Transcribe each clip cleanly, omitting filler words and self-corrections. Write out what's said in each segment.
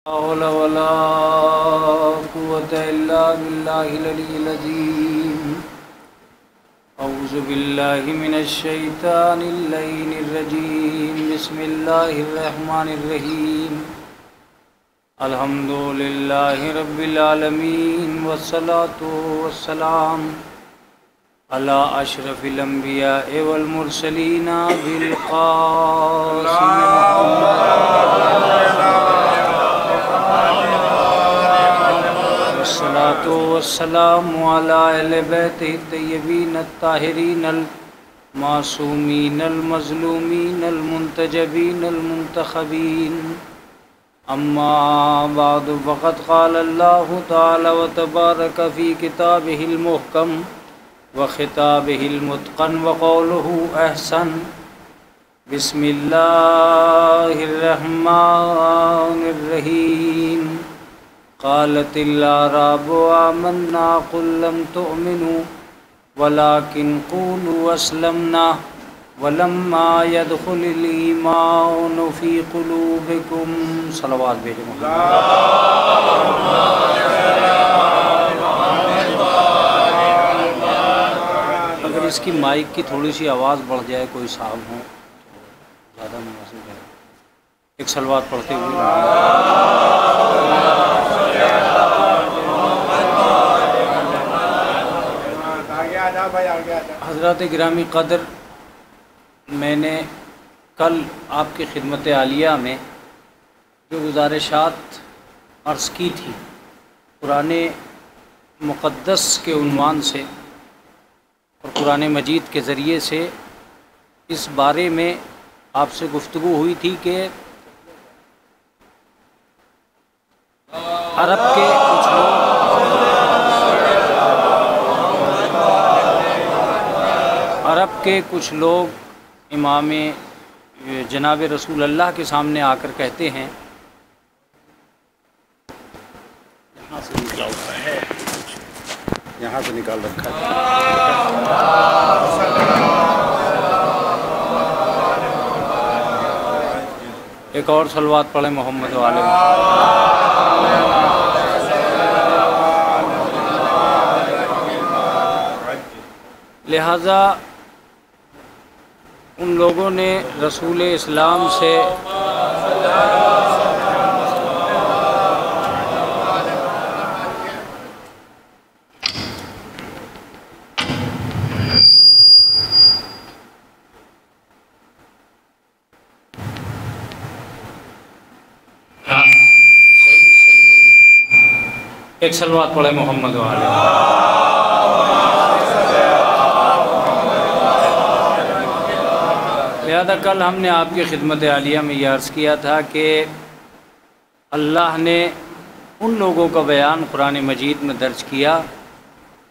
حول ولا قوة إلا بالله العلي العظيم. أعوذ بالله من الشيطان اللعين الرجيم. بسم الله الرحمن الرحيم. الحمد لله رب العالمين والصلاة والسلام على أشرف الأنبياء والمرسلين بالقاسم محمد والصلاة والسلام على أهل بيته الطيبين الطاهرين المعصومين المظلومين المنتجبين المنتخبين. أما بعد فقد قال الله تعالى وتبارك في كتابه المحكم وخطابه المتقن وقوله أحسن. بسم الله الرحمن الرحيم. قالت الأعراب آمنا قل لم تؤمنوا ولكن قولوا أسلمنا ولما يدخل الإيمان في قلوبكم. صلوات بھیجیں اگر اس کی مائک کی تھوڑی سی آواز بڑھ جائے کوئی صاحب ہو زیادہ مناسب ہے. ایک صلوات پڑھتے ہوئے حضرات گرامی قدر، میں نے کل آپ کی خدمت عالیہ میں جو گزارشات عرض کی تھی قرآن مقدس کے عنوان سے اور قرآن مجید کے ذریعے سے، اس بارے میں آپ سے گفتگو ہوئی تھی کہ عرب کے کچھ لوگ امام جناب رسول اللہ کے سامنے آ کر کہتے ہیں یہاں سے نکال رکھا ہے. ایک اور صلوات پڑھیں محمد والے. لہذا ان لوگوں نے رسول اسلام سے ایک صلوات پڑھے محمد والے. لہذا کل ہم نے آپ کی خدمت عالیہ میں یہ عرض کیا تھا کہ اللہ نے ان لوگوں کا بیان قرآن مجید میں درج کیا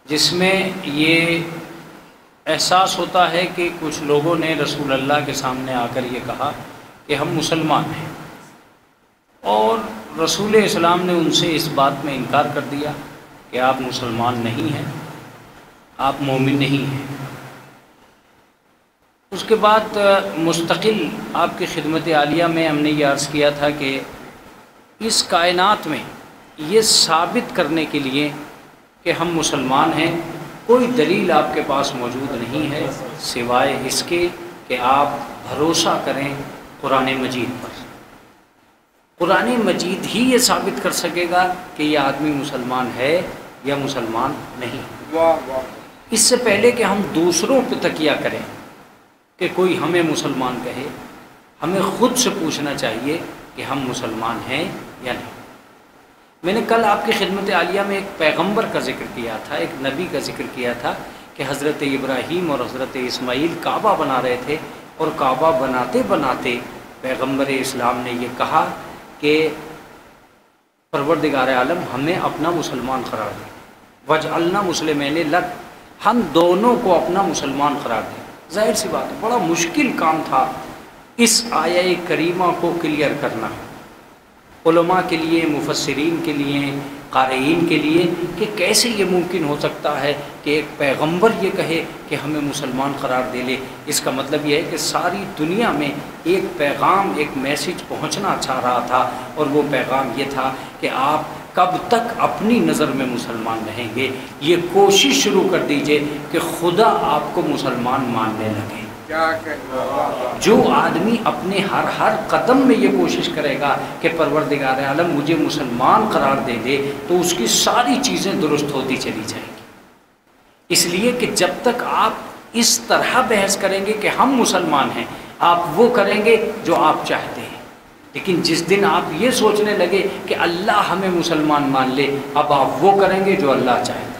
جس میں یہ احساس ہوتا ہے کہ کچھ لوگوں نے رسول اللہ کے سامنے آ کر یہ کہا کہ ہم مسلمان ہیں، اور رسول اسلام نے ان سے اس بات میں انکار کر دیا کہ آپ مسلمان نہیں ہیں، آپ مومن نہیں ہیں. اس کے بعد مستقل آپ کی خدمت عالیہ میں ہم نے یہ عرض کیا تھا کہ اس کائنات میں یہ ثابت کرنے کے لیے کہ ہم مسلمان ہیں کوئی دلیل آپ کے پاس موجود نہیں ہے سوائے اس کے کہ آپ بھروسہ کریں قرآن مجید پر. قرآن مجید ہی یہ ثابت کر سکے گا کہ یہ آدمی مسلمان ہے یا مسلمان نہیں. اس سے پہلے کہ ہم دوسروں پہ تکیہ کریں کہ کوئی ہمیں مسلمان کہے، ہمیں خود سے پوچھنا چاہیے کہ ہم مسلمان ہیں یا نہیں. میں نے کل آپ کی خدمت عالیہ میں ایک پیغمبر کا ذکر کیا تھا، ایک نبی کا ذکر کیا تھا کہ حضرت ابراہیم اور حضرت اسماعیل کعبہ بنا رہے تھے، اور کعبہ بناتے بناتے پیغمبر اسلام نے یہ کہا کہ پروردگار عالم ہمیں اپنا مسلمان قرار دے، وجعلنا مسلمین لک، ہم دونوں کو اپنا مسلمان قرار دیں. ظاہر سی بات ہے بڑا مشکل کام تھا اس آیہ کریمہ کو کلیئر کرنا. علماء کے لیے، مفسرین کے لیے، قارئین کے لیے کہ کیسے یہ ممکن ہو سکتا ہے کہ ایک پیغمبر یہ کہے کہ ہمیں مسلمان قرار دے لے۔ اس کا مطلب یہ ہے کہ ساری دنیا میں ایک پیغام، ایک میسج پہنچنا چاہ رہا تھا، اور وہ پیغام یہ تھا کہ آپ کب تک اپنی نظر میں مسلمان رہیں گے؟ یہ کوشش شروع کر دیجئے کہ خدا آپ کو مسلمان ماننے لگے۔ جو آدمی اپنے ہر قدم میں یہ کوشش کرے گا کہ پروردگار عالم مجھے مسلمان قرار دے دے، تو اس کی ساری چیزیں درست ہوتی چلی جائیں گی۔ اس لیے کہ جب تک آپ اس طرح بحث کریں گے کہ ہم مسلمان ہیں، آپ وہ کریں گے جو آپ چاہتے ہیں، لیکن جس دن آپ یہ سوچنے لگے کہ اللہ ہمیں مسلمان مان لے، اب آپ وہ کریں گے جو اللہ چاہتا ہے۔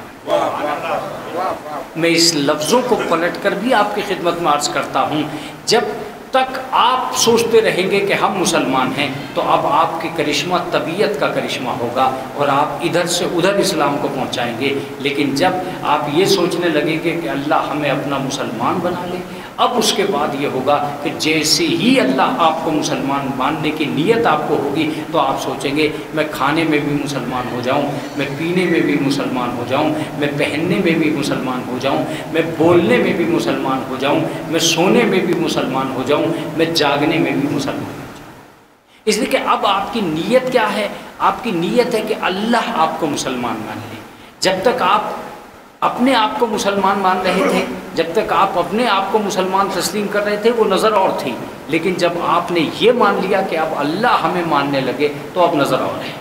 میں اس لفظوں کو پلٹ کر بھی آپ کی خدمت میں عرض کرتا ہوں، جب تک آپ سوچتے رہیں گے کہ ہم مسلمان ہیں، تو اب آپ کی کرشمہ طبیعت کا کرشمہ ہوگا اور آپ ادھر سے ادھر اسلام کو پہنچائیں گے۔ لیکن جب آپ یہ سوچنے لگیں گے کہ اللہ ہمیں اپنا مسلمان بنا لے، اب اس کے بعد یہ ہوگا کہ جیسے ہی اللہ آپ کو مسلمان ماننے کی نیت آپ کو ہوگی، تو آپ سوچیں گے میں کھانے میں بھی مسلمان ہو جاؤں، میں پینے میں بھی مسلمان ہو جاؤں، میں پہننے میں بھی مسلمان ہو جاؤں، میں بولنے میں بھی مسلمان ہو جاؤں، میں سونے میں بھی مسلمان ہو جاؤں، میں جاگنے میں بھی مسلمان ہو جاؤں۔ اس لیے کہ اب آپ کی نیت کیا ہے؟ آپ کی نیت ہے کہ اللہ آپ کو مسلمان مان لے۔ جب تک آپ اپنے آپ کو مسلمان مان رہے تھے، جب تک آپ اپنے آپ کو مسلمان تسلیم کر رہے تھے، وہ نظر اور تھی، لیکن جب آپ نے یہ مان لیا کہ اب اللہ ہمیں ماننے لگے، تو اب نظر اور ہے،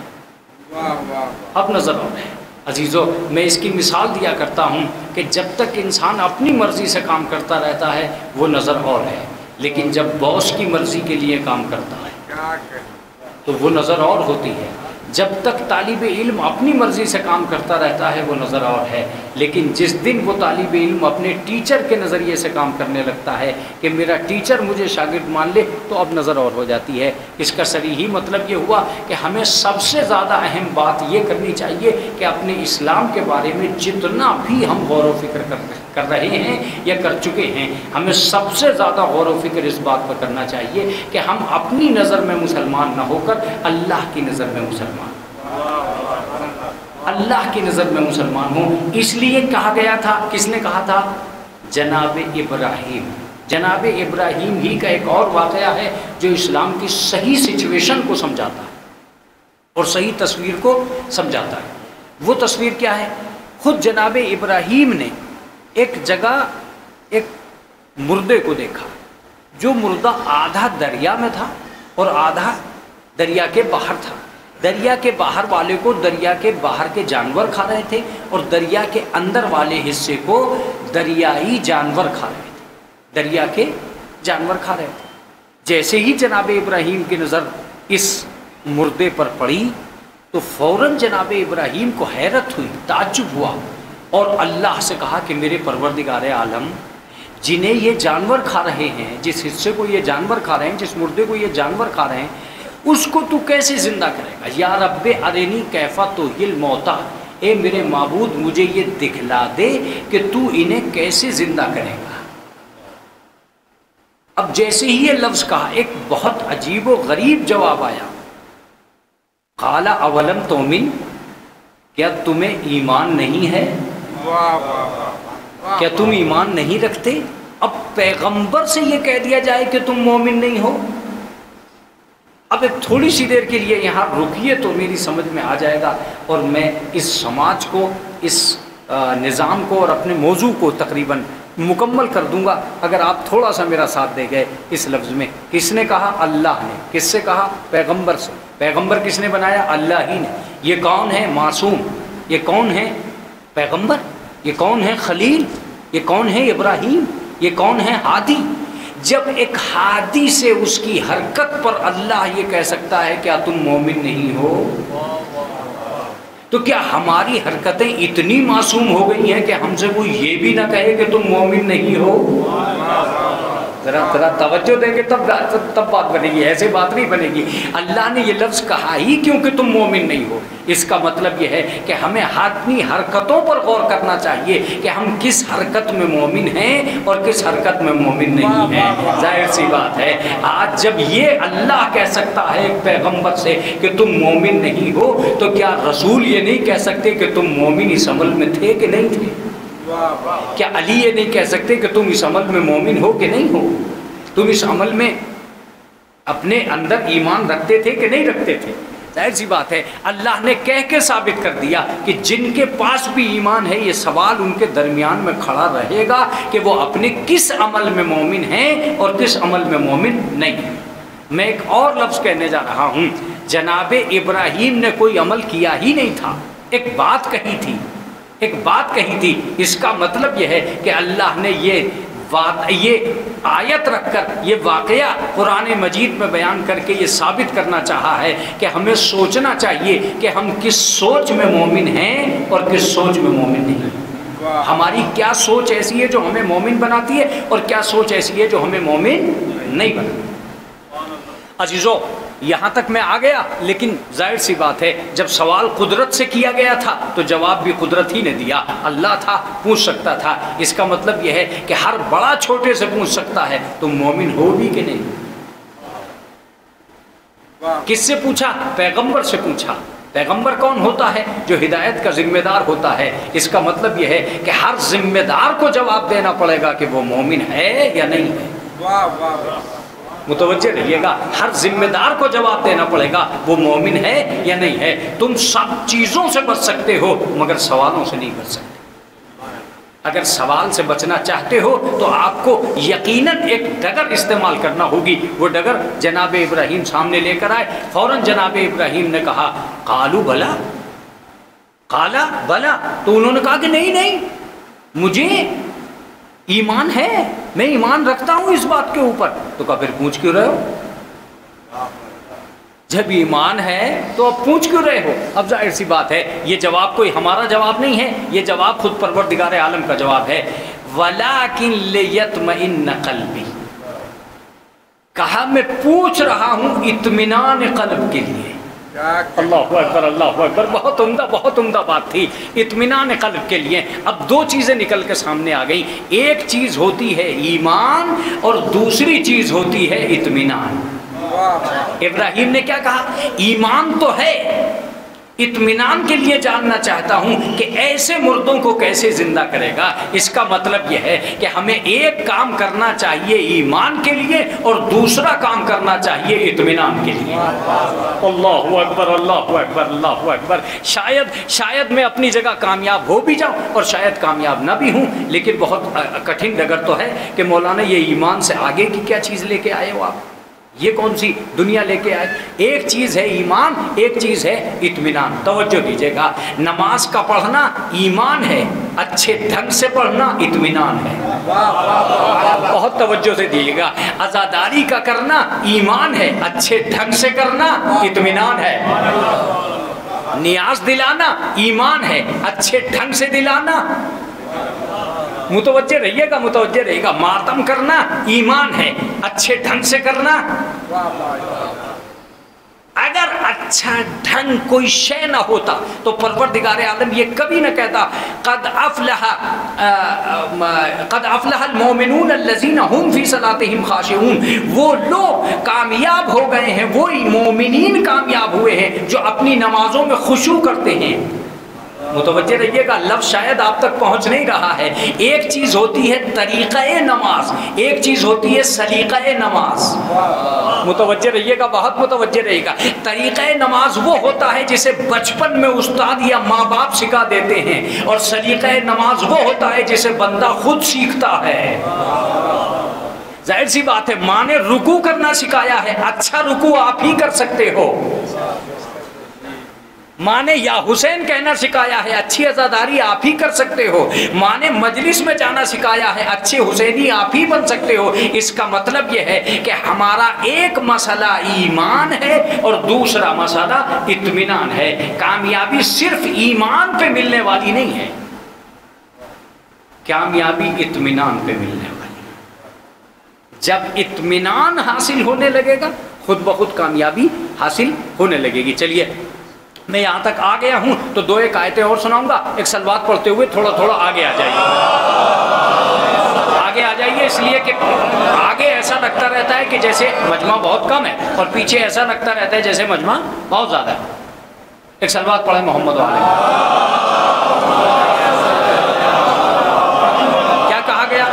اب نظر اور ہے۔ عزیزو، میں اس کی مثال دیا کرتا ہوں کہ جب تک انسان اپنی مرضی سے کام کرتا رہتا ہے، وہ نظر اور ہے، لیکن جب باس کی مرضی کے لیے کام کرتا ہے تو وہ نظر اور ہوتی ہے۔ جب تک طالب علم اپنی مرضی سے کام کرتا رہتا ہے، وہ نظر اور ہے، لیکن جس دن وہ طالب علم اپنے ٹیچر کے نظریے سے کام کرنے لگتا ہے کہ میرا ٹیچر مجھے شاگرد مان لے، تو اب نظر اور ہو جاتی ہے۔ اس کا صریحی مطلب یہ ہوا کہ ہمیں سب سے زیادہ اہم بات یہ کرنی چاہیے کہ اپنے اسلام کے بارے میں جتنا بھی ہم غور و فکر کر رہے ہیں یا کر چکے ہیں، ہمیں سب سے زیادہ غور و فکر اس بات پر کرنا چاہیے کہ ہم اپنی نظر میں مسلمان نہ ہو کر اللہ کی نظر میں مسلمان، اللہ کی نظر میں مسلمان ہوں۔ اس لیے کہا گیا تھا، کس نے کہا تھا؟ جناب ابراہیم۔ جناب ابراہیم ہی کا ایک اور واقعہ ہے جو اسلام کی صحیح سچویشن کو سمجھاتا ہے اور صحیح تصویر کو سمجھاتا ہے۔ وہ تصویر کیا ہے؟ خود جناب ابراہیم نے ایک جگہ ایک مردے کو دیکھا، جو مردہ آدھا دریا میں تھا اور آدھا دریا کے باہر تھا۔ دریا کے باہر والے کو دریا کے باہر کے جانور کھا رہے تھے، اور دریا کے اندر والے حصے کو دریائی جانور کھا رہے تھے، دریا کے جانور کھا رہے تھے۔ جیسے ہی جناب ابراہیم کی نظر اس مردے پر پڑی، تو فوراً جناب ابراہیم کو حیرت ہوئی، تعجب ہوا، اور اللہ سے کہا کہ میرے پروردگار عالم، جنہیں یہ جانور کھا رہے ہیں، جس حصے کو یہ جانور کھا رہے ہیں، جس مردے کو یہ جانور کھا رہے ہیں، اس کو تو کیسے زندہ کرے گا؟ یا رب ارنی کیف تحیی الموتیٰ، اے میرے معبود مجھے یہ دکھلا دے کہ تو انہیں کیسے زندہ کرے گا۔ اب جیسے ہی یہ لفظ کہا، ایک بہت عجیب و غریب جواب آیا، قال اولم تؤمن، کیا تمہیں ایمان نہیں ہے؟ کیا تم ایمان نہیں رکھتے؟ اب پیغمبر سے یہ کہہ دیا جائے کہ تم مومن نہیں ہو۔ اب ایک تھوڑی سی دیر کے لیے یہاں رکیے تو میری سمجھ میں آ جائے گا، اور میں اس سماج کو، اس نظام کو اور اپنے موضوع کو تقریباً مکمل کر دوں گا اگر آپ تھوڑا سا میرا ساتھ دے گئے۔ اس لفظ میں کس نے کہا؟ اللہ نے۔ کس سے کہا؟ پیغمبر سے۔ پیغمبر کس نے بنایا؟ اللہ ہی نے۔ یہ کون ہے؟ معصوم۔ یہ کون ہے؟ پیغمبر۔ یہ کون ہے؟ خلیل۔ یہ کون ہے؟ ابراہیم۔ یہ کون ہے؟ ہادی۔ جب ایک ہادی سے اس کی حرکت پر اللہ یہ کہہ سکتا ہے کیا تم مومن نہیں ہو، تو کیا ہماری حرکتیں اتنی معصوم ہو گئی ہیں کہ ہم سے کوئی یہ بھی نہ کہے کہ تم مومن نہیں ہو؟ ذرا توجہ دیں گے تب بات بنے گی، ایسے بات نہیں بنے گی۔ اللہ نے یہ لفظ کہا ہی کیونکہ تم مومن نہیں ہو۔ اس کا مطلب یہ ہے کہ ہمیں اپنی حرکتوں پر غور کرنا چاہیے کہ ہم کس حرکت میں مومن ہیں اور کس حرکت میں مومن نہیں ہیں۔ ظاہر سی بات ہے آج جب یہ اللہ کہہ سکتا ہے ایک پیغمبر سے کہ تم مومن نہیں ہو، تو کیا رسول یہ نہیں کہہ سکتے کہ تم مومن اس عمل میں تھے کہ نہیں تھے؟ کیا علی یہ نہیں کہہ سکتے کہ تم اس عمل میں مومن ہو کہ نہیں ہو؟ تم اس عمل میں اپنے اندر ایمان رکھتے تھے کہ نہیں رکھتے تھے؟ ظاہر سی بات ہے اللہ نے کہہ کے ثابت کر دیا کہ جن کے پاس بھی ایمان ہے، یہ سوال ان کے درمیان میں کھڑا رہے گا کہ وہ اپنے کس عمل میں مومن ہیں اور کس عمل میں مومن نہیں ہیں۔ میں ایک اور لفظ کہنے جا رہا ہوں، جناب ابراہیم نے کوئی عمل کیا ہی نہیں تھا، ایک بات کہی تھی، ایک بات کہی تھی۔ اس کا مطلب یہ ہے کہ اللہ نے یہ آیت رکھ کر، یہ واقعہ قرآن مجید میں بیان کر کے یہ ثابت کرنا چاہا ہے کہ ہمیں سوچنا چاہیے کہ ہم کس سوچ میں مومن ہیں اور کس سوچ میں مومن نہیں ہیں۔ ہماری کیا سوچ ایسی ہے جو ہمیں مومن بناتی ہے اور کیا سوچ ایسی ہے جو ہمیں مومن نہیں بناتی۔ عزیزو یہاں تک میں آ گیا، لیکن ظاہر سی بات ہے جب سوال قدرت سے کیا گیا تھا تو جواب بھی قدرت ہی نے دیا۔ اللہ تھا، پوچھ سکتا تھا۔ اس کا مطلب یہ ہے کہ ہر بڑا چھوٹے سے پوچھ سکتا ہے تم مومن ہو بھی کہ نہیں؟ کس سے پوچھا؟ پیغمبر سے پوچھا۔ پیغمبر کون ہوتا ہے؟ جو ہدایت کا ذمہ دار ہوتا ہے۔ اس کا مطلب یہ ہے کہ ہر ذمہ دار کو جواب دینا پڑے گا کہ وہ مومن ہے یا نہیں ہے۔ متوجہ رہیے گا، ہر ذمہ دار کو جواب دینا پڑے گا وہ مومن ہے یا نہیں ہے۔ تم سب چیزوں سے بچ سکتے ہو مگر سوالوں سے نہیں بچ سکتے۔ اگر سوال سے بچنا چاہتے ہو تو آپ کو یقیناً ایک ڈگر استعمال کرنا ہوگی۔ وہ ڈگر جناب ابراہیم سامنے لے کر آئے، فوراً جناب ابراہیم نے کہا قالو بلا، قالا بلا، تو انہوں نے کہا کہ نہیں مجھے ایمان ہے، میں ایمان رکھتا ہوں اس بات کے اوپر۔ تو کہا پھر پوچھ کیوں رہے ہو؟ جب ایمان ہے تو اب پوچھ کیوں رہے ہو؟ اب ظاہر سی بات ہے یہ جواب کوئی ہمارا جواب نہیں ہے، یہ جواب خود پروردگار عالم کا جواب ہے۔ وَلَٰكِن لِيَطْمَئِنَّ قَلْبِي، کہا میں پوچھ رہا ہوں اطمینان قلب کے لیے۔ اللہ اکبر، اللہ اکبر، بہت عمدہ بات تھی۔ اطمینان قلب کے لیے اب دو چیزیں نکل کے سامنے آ گئیں، ایک چیز ہوتی ہے ایمان اور دوسری چیز ہوتی ہے اطمینان۔ ابراہیم نے کیا کہا؟ ایمان تو ہے، اطمینان کے لیے جاننا چاہتا ہوں کہ ایسے مردوں کو کیسے زندہ کرے گا۔ اس کا مطلب یہ ہے کہ ہمیں ایک کام کرنا چاہیے ایمان کے لیے اور دوسرا کام کرنا چاہیے اطمینان کے لیے۔ اللہ اکبر، اللہ اکبر، اللہ اکبر۔ شاید میں اپنی جگہ کامیاب ہو بھی جاؤں اور شاید کامیاب نہ بھی ہوں، لیکن بہت کٹھن ڈگر تو ہے کہ مولانا یہ ایمان سے آگے کی کیا چیز لے کے آئے ہو آپ؟ یہ کون سی دنیا لے کے آئے؟ ایک چیز ہے ایمان، ایک چیز ہے اطمینان۔ توجہ دیجیے گا، نماز کا پڑھنا ایمان ہے، اچھے ڈھنگ سے پڑھنا اطمینان ہے۔ بہت توجہ سے دیجیے گا، عزاداری کا کرنا ایمان ہے، اچھے ڈھنگ سے کرنا اطمینان ہے۔ نیاز دلانا ایمان ہے، اچھے ڈھنگ سے دلانا، متوجہ رہیے گا، متوجہ رہیے گا۔ ماتم کرنا ایمان ہے، اچھے ڈھنگ سے کرنا۔ اگر اچھا ڈھنگ کوئی شے نہ ہوتا تو پروردگار عالم یہ کبھی نہ کہتا قد افلح المؤمنون الذین هم فی صلاتهم خاشعون، وہ لوگ کامیاب ہو گئے ہیں، وہی مومنین کامیاب ہوئے ہیں جو اپنی نمازوں میں خشوع کرتے ہیں۔ متوجہ رہیے گا، لفظ شاید آپ تک پہنچ نہیں رہا ہے۔ ایک چیز ہوتی ہے طریقہ نماز، ایک چیز ہوتی ہے سلیقہ نماز۔ متوجہ رہیے گا، بہت متوجہ رہیے گا۔ طریقہ نماز وہ ہوتا ہے جسے بچپن میں استاد یا ماں باپ سکھا دیتے ہیں، اور سلیقہ نماز وہ ہوتا ہے جسے بندہ خود سیکھتا ہے۔ ظاہر سی بات ہے ماں نے رکوع کرنا سکھایا ہے، اچھا رکوع آپ ہی کر سکتے ہو۔ ماں نے یا حسین کہنا سکھایا ہے، اچھی عزاداری آپ ہی کر سکتے ہو۔ ماں نے مجلس میں جانا سکھایا ہے، اچھے حسینی آپ ہی بن سکتے ہو۔ اس کا مطلب یہ ہے کہ ہمارا ایک مسئلہ ایمان ہے اور دوسرا مسئلہ اطمینان ہے۔ کامیابی صرف ایمان پہ ملنے والی نہیں ہے، کامیابی اطمینان پہ ملنے والی۔ جب اطمینان حاصل ہونے لگے گا خود بخود کامیابی حاصل ہونے لگے گی۔ چلیے میں یہاں تک آ گیا ہوں تو 2 ایک آیتیں اور سناؤں گا، ایک صلوات پڑھتے ہوئے تھوڑا تھوڑا آگے آ جائیے، آگے آ جائیے، اس لیے کہ آگے ایسا لگتا رہتا ہے کہ جیسے مجمع بہت کم ہے اور پیچھے ایسا لگتا رہتا ہے جیسے مجمع بہت زیادہ ہے۔ ایک صلوات پڑھیں محمد علیہ۔ کیا کہا گیا؟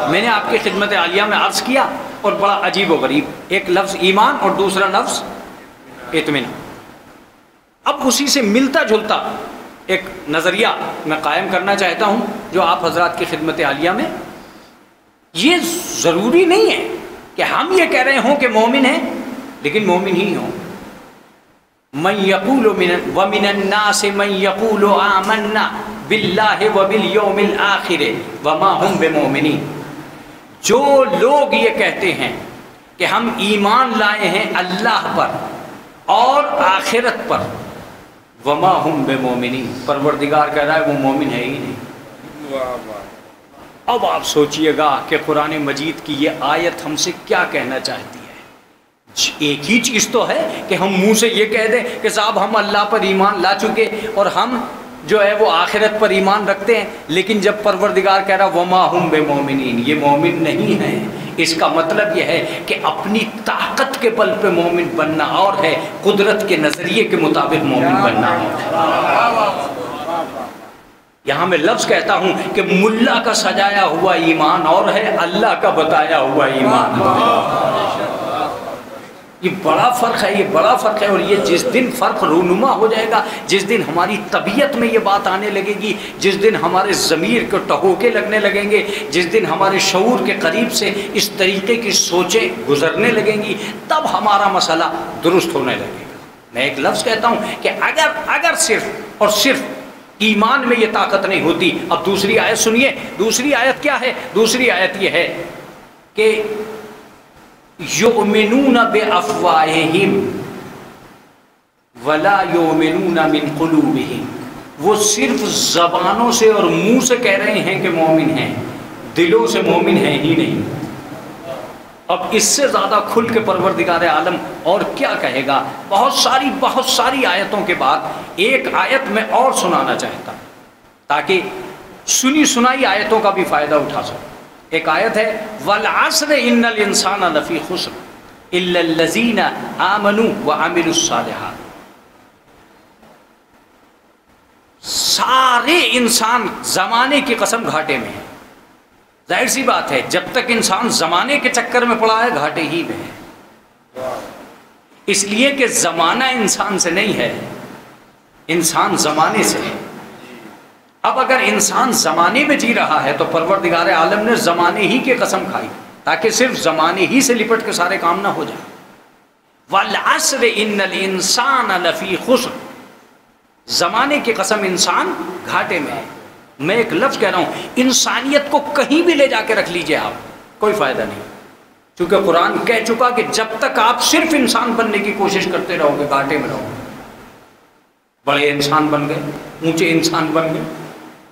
میں نے آپ کی خدمت عالیہ میں عرض کیا اور بڑا عجیب و غریب، ایک لفظ ایمان اور دوسرا لفظ اطمینان۔ اب اسی سے ملتا جلتا ایک نظریہ میں قائم کرنا چاہتا ہوں جو آپ حضرات کی خدمت عالیہ میں، یہ ضروری نہیں ہے کہ ہم یہ کہہ رہے ہوں کہ مومن ہیں لیکن مومن ہی ہوں۔ من یقول ومن الناس من یقول آمنا باللہ وبالیوم الآخر وما ہم بمؤمنین، جو لوگ یہ کہتے ہیں کہ ہم ایمان لائے ہیں اللہ پر اور آخرت پر، وما ہم بمؤمنین، پروردگار کہہ رہا ہے وہ مومن ہے ہی نہیں۔ اب آپ سوچئے گا کہ قرآن مجید کی یہ آیت ہم سے کیا کہنا چاہتی ہے۔ ایک ہی چیز تو ہے کہ ہم منہ سے یہ کہہ دیں کہ صاحب ہم اللہ پر ایمان لا چکے اور ہم جو ہے وہ آخرت پر ایمان رکھتے ہیں، لیکن جب پروردگار کہہ رہا وما ہم بمؤمنین، یہ مومن نہیں ہیں، اس کا مطلب یہ ہے کہ اپنی طاقت کے بل پہ مومن بننا اور ہے، قدرت کے نظریے کے مطابق مومن بننا ہے۔ یہاں میں لفظ کہتا ہوں کہ ملا کا سجایا ہوا ایمان اور ہے، اللہ کا بتایا ہوا ایمان ہے۔ یہ بڑا فرق ہے، یہ بڑا فرق ہے، اور یہ جس دن فرق رونما ہو جائے گا، جس دن ہماری طبیعت میں یہ بات آنے لگے گی، جس دن ہمارے ضمیر کو ٹہوکے لگنے لگیں گے، جس دن ہمارے شعور کے قریب سے اس طریقے کی سوچیں گزرنے لگیں گی، تب ہمارا مسئلہ درست ہونے لگے گا۔ میں ایک لفظ کہتا ہوں کہ اگر صرف اور صرف ایمان میں یہ طاقت نہیں ہوتی، اب دوسری آیت سنیے، دوسری آیت کیا ہے؟ دوسری آیت یہ ہے کہ یؤمنون بافواہہم ولا یؤمنون من قلوبہم، وہ صرف زبانوں سے اور منہ سے کہہ رہے ہیں کہ مومن ہیں، دلوں سے مومن ہیں ہی نہیں۔ اب اس سے زیادہ کھل کے پروردگار عالم اور کیا کہے گا؟ بہت ساری آیتوں کے بعد ایک آیت میں اور سنانا چاہتا ہوں تاکہ سنی سنائی آیتوں کا بھی فائدہ اٹھا سکوں۔ ایک آیت ہے والعصر ان الانسان لفی خسر الا الذین آمنوا وعملوا الصالحات، سارے انسان زمانے کی قسم گھاٹے میں ہیں۔ ظاہر سی بات ہے جب تک انسان زمانے کے چکر میں پڑا ہے گھاٹے ہی میں ہے، اس لیے کہ زمانہ انسان سے نہیں ہے، انسان زمانے سے ہے۔ اب اگر انسان زمانے میں جی رہا ہے تو پروردگار عالم نے زمانے ہی کی قسم کھائی تاکہ صرف زمانے ہی سے لپٹ کے سارے کام نہ ہو جائیں۔ والعصر ان الانسان لفی خسر، زمانے کی قسم انسان گھاٹے میں ہے۔ میں ایک لفظ کہہ رہا ہوں، انسانیت کو کہیں بھی لے جا کے رکھ لیجئے آپ، کوئی فائدہ نہیں، کیونکہ قرآن کہہ چکا کہ جب تک آپ صرف انسان بننے کی کوشش کرتے رہو گے گھاٹے میں رہو گے۔ بڑے انسان بن گئے، اونچے انسان بن گئے،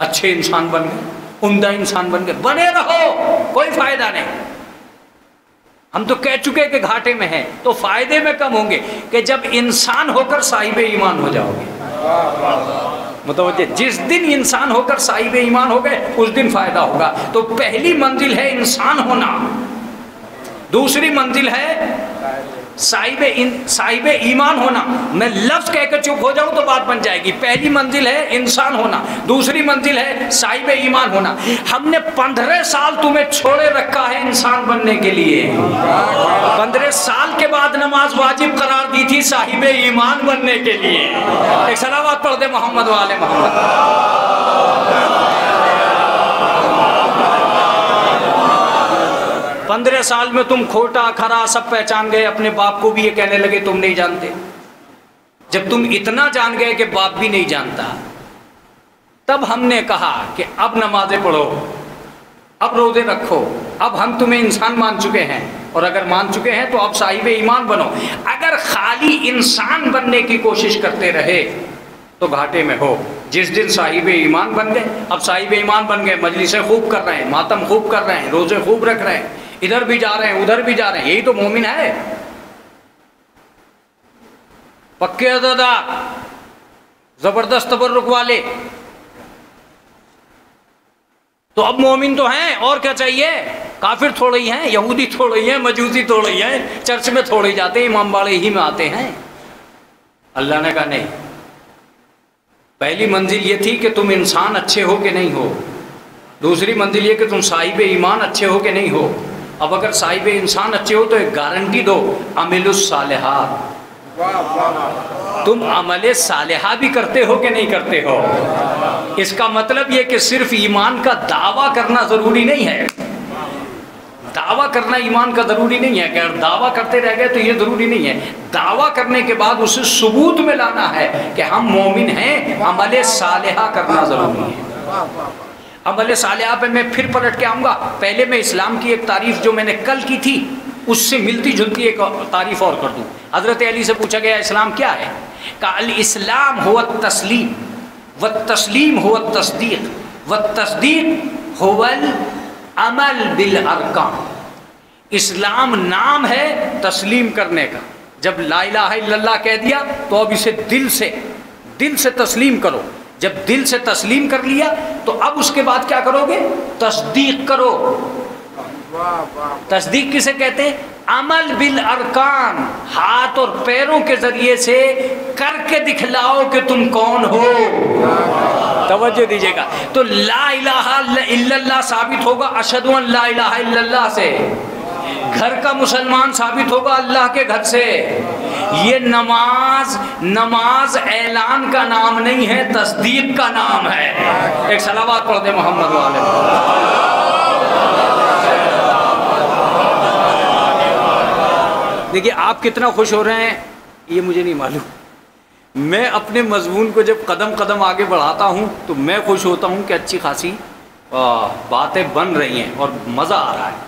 اچھے انسان بن گئے، عمدہ انسان بن گئے، بنے رہو، کوئی فائدہ نہیں۔ ہم تو کہہ چکے کہ گھاٹے میں ہیں، تو فائدے میں کم ہوں گے کہ جب انسان ہو کر صاحب ایمان ہو جاؤ گے۔ متوجہ، جس دن انسان ہو کر صاحب ایمان ہو گئے اس دن فائدہ ہوگا۔ تو پہلی منزل ہے انسان ہونا، دوسری منزل ہے صاحب ایمان ہونا۔ میں لفظ کہہ کے چپ ہو جاؤں تو بات بن جائے گی۔ پہلی منزل ہے انسان ہونا، دوسری منزل ہے صاحب ایمان ہونا۔ ہم نے 15 سال تمہیں چھوڑے رکھا ہے انسان بننے کے لیے، 15 سال کے بعد نماز واجب قرار دی تھی صاحب ایمان بننے کے لیے۔ ایک صلوات پڑھ دے محمد و آل محمد۔ 15 سال میں تم کھوٹا کھرا سب پہچان گئے، اپنے باپ کو بھی یہ کہنے لگے تم نہیں جانتے۔ جب تم اتنا جان گئے کہ باپ بھی نہیں جانتا، تب ہم نے کہا کہ اب نمازیں پڑھو، اب روزے رکھو، اب ہم تمہیں انسان مان چکے ہیں، اور اگر مان چکے ہیں تو اب صاحب ایمان بنو۔ اگر خالی انسان بننے کی کوشش کرتے رہے تو گھاٹے میں ہو۔ جس دن صاحب ایمان بن گئے، اب صاحب ایمان بن گئے، مجلسیں خوب کر رہے ہیں، ماتم خوب کر رہے ہیں، روزے خوب رکھ رہے ہیں، ادھر بھی جا رہے ہیں ادھر بھی جا رہے ہیں، یہی تو مومن ہے، پکے عزادار، زبردست تبرک والے۔ تو اب مومن تو ہیں، اور کیا چاہیے؟ کافر تھوڑے ہی ہیں، یہودی تھوڑے ہی ہیں، مجوسی تھوڑے ہی ہیں، چرچ میں تھوڑے ہی جاتے ہیں، امام باڑے ہی میں آتے ہیں۔ اللہ نے کہا نہیں، پہلی منزل یہ تھی کہ تم انسان اچھے ہو کہ نہیں ہو، دوسری منزل یہ کہ تم صاحب ایمان اچھے ہو کہ نہیں ہو۔ اب اگر صاحب انسان اچھے ہو تو ایک گارنٹی دو، عمل الصالحات، تم عمل صالحہ بھی کرتے ہو کہ نہیں کرتے ہو۔ اس کا مطلب یہ کہ صرف ایمان کا دعویٰ کرنا ضروری نہیں ہے، دعویٰ کرنا ایمان کا ضروری نہیں ہے کہ اگر دعویٰ کرتے رہ گئے تو یہ ضروری نہیں ہے، دعویٰ کرنے کے بعد اسے ثبوت میں لانا ہے کہ ہم مومن ہیں، عمل صالحہ کرنا ضروری ہے۔ عمل صالحہ پہ میں پھر پلٹ کے آؤں گا، پہلے میں اسلام کی ایک تعریف جو میں نے کل کی تھی اس سے ملتی جلتی ایک تعریف اور کر دوں۔ حضرت علی سے پوچھا گیا اسلام کیا ہے؟ کہ الاسلام هو التسلیم والتسلیم هو التصدیق والتصدیق هو العمل بالارکان۔ اسلام نام ہے تسلیم کرنے کا، جب لا الہ الا اللہ کہہ دیا تو اب اسے دل سے تسلیم کرو، جب دل سے تسلیم کر لیا تو اب اس کے بعد کیا کرو گے؟ تصدیق کرو۔ تصدیق کسے کہتے ہیں؟ عمل بالارکان، ہاتھ اور پیروں کے ذریعے سے کر کے دکھلاؤ کہ تم کون ہو۔ توجہ دیجیے گا، تو لا الہ الا اللہ ثابت ہوگا اشہد ان لا الہ الا اللہ سے، گھر کا مسلمان ثابت ہوگا اللہ کے گھر سے۔ یہ نماز اعلان کا نام نہیں ہے، تصدیق کا نام ہے۔ ایک صلوات پڑھ دے محمد والے۔ دیکھیے آپ کتنا خوش ہو رہے ہیں یہ مجھے نہیں معلوم، میں اپنے مضمون کو جب قدم قدم آگے بڑھاتا ہوں تو میں خوش ہوتا ہوں کہ اچھی خاصی باتیں بن رہی ہیں اور مزہ آ رہا ہے۔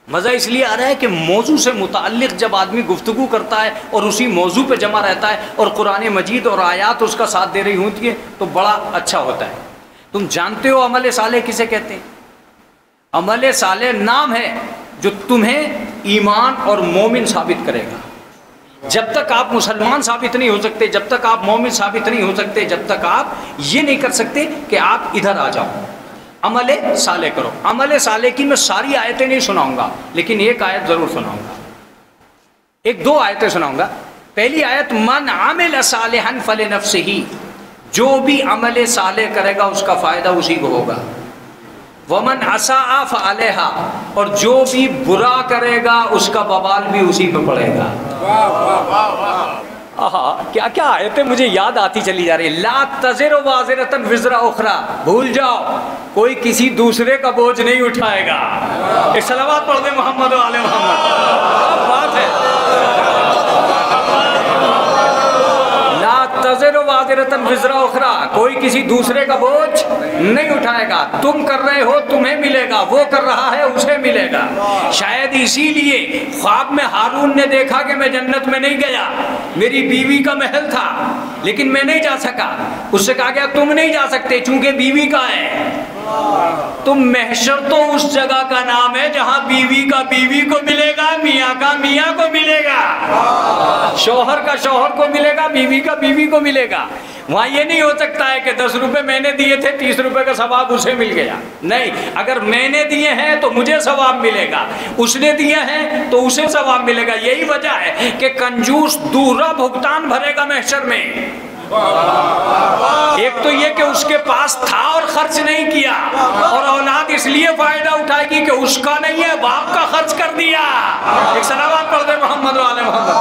مزہ اس لیے آ رہا ہے کہ موضوع سے متعلق جب آدمی گفتگو کرتا ہے اور اسی موضوع پہ جمع رہتا ہے اور قرآن مجید اور آیات اس کا ساتھ دے رہی ہوتی ہے تو بڑا اچھا ہوتا ہے۔ تم جانتے ہو عمل صالح کسے کہتے ہیں؟ عمل صالح نام ہے جو تمہیں ایمان اور مومن ثابت کرے گا۔ جب تک آپ مسلمان ثابت نہیں ہو سکتے، جب تک آپ مومن ثابت نہیں ہو سکتے، جب تک آپ یہ نہیں کر سکتے کہ آپ ادھر آ جاؤ، عمل صالح کرو۔ عمل صالح کی میں ساری آیتیں نہیں سناؤں گا لیکن ایک آیت ضرور سناؤں گا، ایک دو آیتیں سناؤں گا۔ پہلی آیت من عمل صالحا فلنفسہ، جو بھی عمل صالح کرے گا اس کا فائدہ اسی کو ہوگا۔ ومن اساء فعلیہا، اور جو بھی برا کرے گا اس کا وبال بھی اسی پہ پڑے گا۔ کیا کیا آیتیں مجھے یاد آتی چلی جا رہی ہیں۔ لا تزر وازرۃ وزر اخری، بھول جاؤ کوئی کسی دوسرے کا بوجھ نہیں اٹھائے گا۔ ایک صلوات پڑھ دیں محمد و آل محمد۔ بات ہے لا تزر وازرۃ وزر اخری، کوئی کسی دوسرے کا بوجھ نہیں اٹھائے گا۔ تم کر رہے ہو تمہیں ملے گا، وہ کر رہا ہے اسے ملے گا۔ شاید اسی لیے خواب میں ہارون نے دیکھا کہ میں جنت میں نہیں گیا، میری بیوی کا محل تھا لیکن میں نہیں جا سکا۔ اس سے کہا گیا تم نہیں جا سکتے چونکہ بیوی کا ہے۔ تم محشر تو اس جگہ کا نام ہے جہاں بیوی کا بیوی کو ملے گا، میاں کا میاں کو ملے گا، شوہر کا شوہر کو ملے گا، بیوی کا بیوی کو ملے گا۔ وہاں یہ نہیں ہو سکتا ہے کہ 10 روپے میں نے دیے تھے 30 روپے کا ثواب اسے مل گیا، نہیں، اگر میں نے دیے ہیں تو مجھے ثواب ملے گا، اس نے دیے ہیں تو اسے ثواب ملے گا۔ یہی وجہ ہے کہ کنجوس دوہرا بھگتان بھرے گا محشر میں۔ ایک تو یہ کہ اس کے پاس تھا اور خرچ نہیں کیا، اور اولاد اس لیے فائدہ اٹھائے گی کہ اس کا نہیں ہے باپ کا خرچ کر دیا۔ ایک صلوات پڑھ دے محمد و آل محمد۔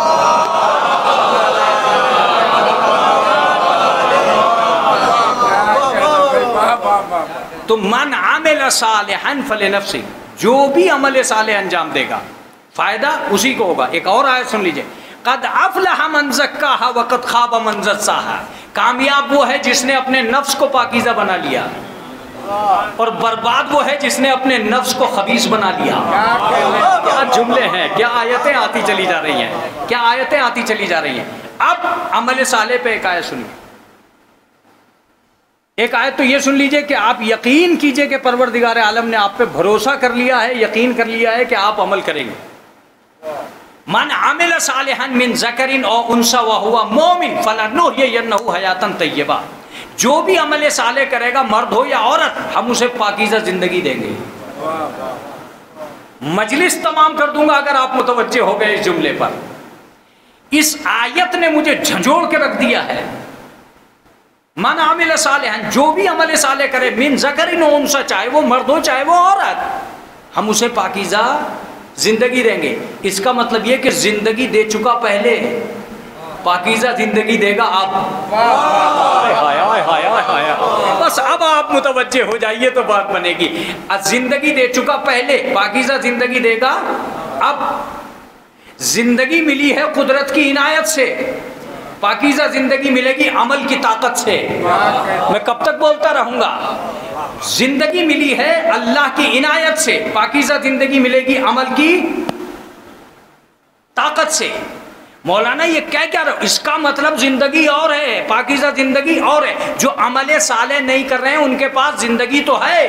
تو من عمل صالحا فلنفسہ، جو بھی عمل صالح انجام دے گا فائدہ اسی کو ہوگا۔ ایک اور آیت سن لیجئے، قد افلح من زکاہا وقد خاب من دساہا، کامیاب وہ ہے جس نے اپنے نفس کو پاکیزہ بنا لیا، اور برباد وہ ہے جس نے اپنے نفس کو خبیث بنا لیا۔ کیا جملے ہیں، کیا آیتیں آتی چلی جا رہی ہیں، کیا آیتیں آتی چلی جا رہی ہیں۔ اب عمل صالح پہ ایک آیت سنیے، ایک آیت تو یہ سن لیجئے کہ آپ یقین کیجئے کہ پروردگار عالم نے آپ پہ بھروسہ کر لیا ہے، یقین کر لیا ہے کہ آپ عمل کریں گے۔ من عمل صالحا من ذکر او انثی وہو مومن فلنحیینہ حیاتا طیبہ، جو بھی عمل صالح کرے گا، مرد ہو یا عورت، ہم اسے پاکیزہ زندگی دیں گے۔ مجلس تمام کر دوں گا اگر آپ متوجہ ہو گئے اس جملے پر۔ اس آیت نے مجھے جھنجھوڑ کے رکھ دیا ہے۔ من عمل صالحا، جو بھی عمل صالح کرے، من ذکر او انثی، چاہے وہ مرد ہو چاہے وہ عورت، ہم اسے پاکیزہ زندگی دیں گے۔ اس کا مطلب یہ کہ زندگی دے چکا پہلے، پاکیزہ زندگی دے گا اب۔ بس اب آپ متوجہ ہو جائیے تو بات بنے گی۔ زندگی دے چکا پہلے، پاکیزہ زندگی دے گا اب۔ زندگی ملی ہے قدرت کی عنایت سے، پاکیزہ زندگی ملے گی عمل کی طاقت سے۔ میں کب تک بولتا رہوں گا؟ زندگی ملی ہے اللہ کی عنایت سے، پاکیزہ زندگی ملے گی عمل کی طاقت سے۔ مولانا یہ کیا رہا؟ اس کا مطلب زندگی اور ہے، پاکیزہ زندگی اور ہے۔ جو عمل صالح نہیں کر رہے ہیں ان کے پاس زندگی تو ہے،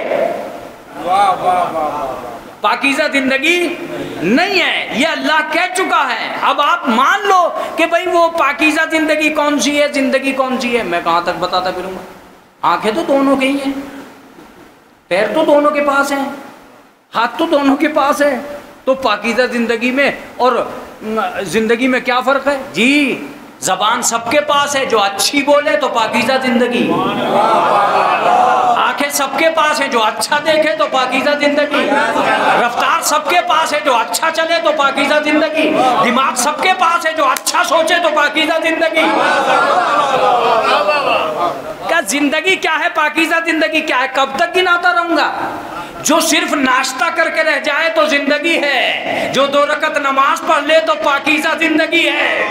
پاکیزہ زندگی نہیں ہے، یہ اللہ کہہ چکا ہے۔ اب آپ مان لو کہ بھئی وہ پاکیزہ زندگی کون سی ہے، زندگی کون سی ہے، میں کہاں تک بتاتا پھروں گا؟ آنکھیں تو دونوں کے ہی ہیں، پیر تو دونوں کے پاس ہیں، ہاتھ تو دونوں کے پاس ہے، تو پاکیزہ زندگی میں اور زندگی میں کیا فرق ہے؟ جی زبان سب کے پاس ہے، جو اچھی بولے تو پاکیزہ زندگی، آنکھیں سب کے پاس ہیں، جو اچھا دیکھے تو پاکیزہ زندگی، رفتار سب کے پاس ہے، جو اچھا چلے تو پاکیزہ زندگی، دماغ سب کے پاس ہے، جو اچھا سوچے تو پاکیزہ زندگی۔ کیا زندگی کیا ہے؟ پاکیزہ زندگی کیا ہے؟ کب تک گناتا رہوں گا؟ جو صرف ناشتہ کر کے رہ جائے تو زندگی ہے، جو 2 رکعت نماز پڑھ لے تو پاکیزہ زندگی ہے۔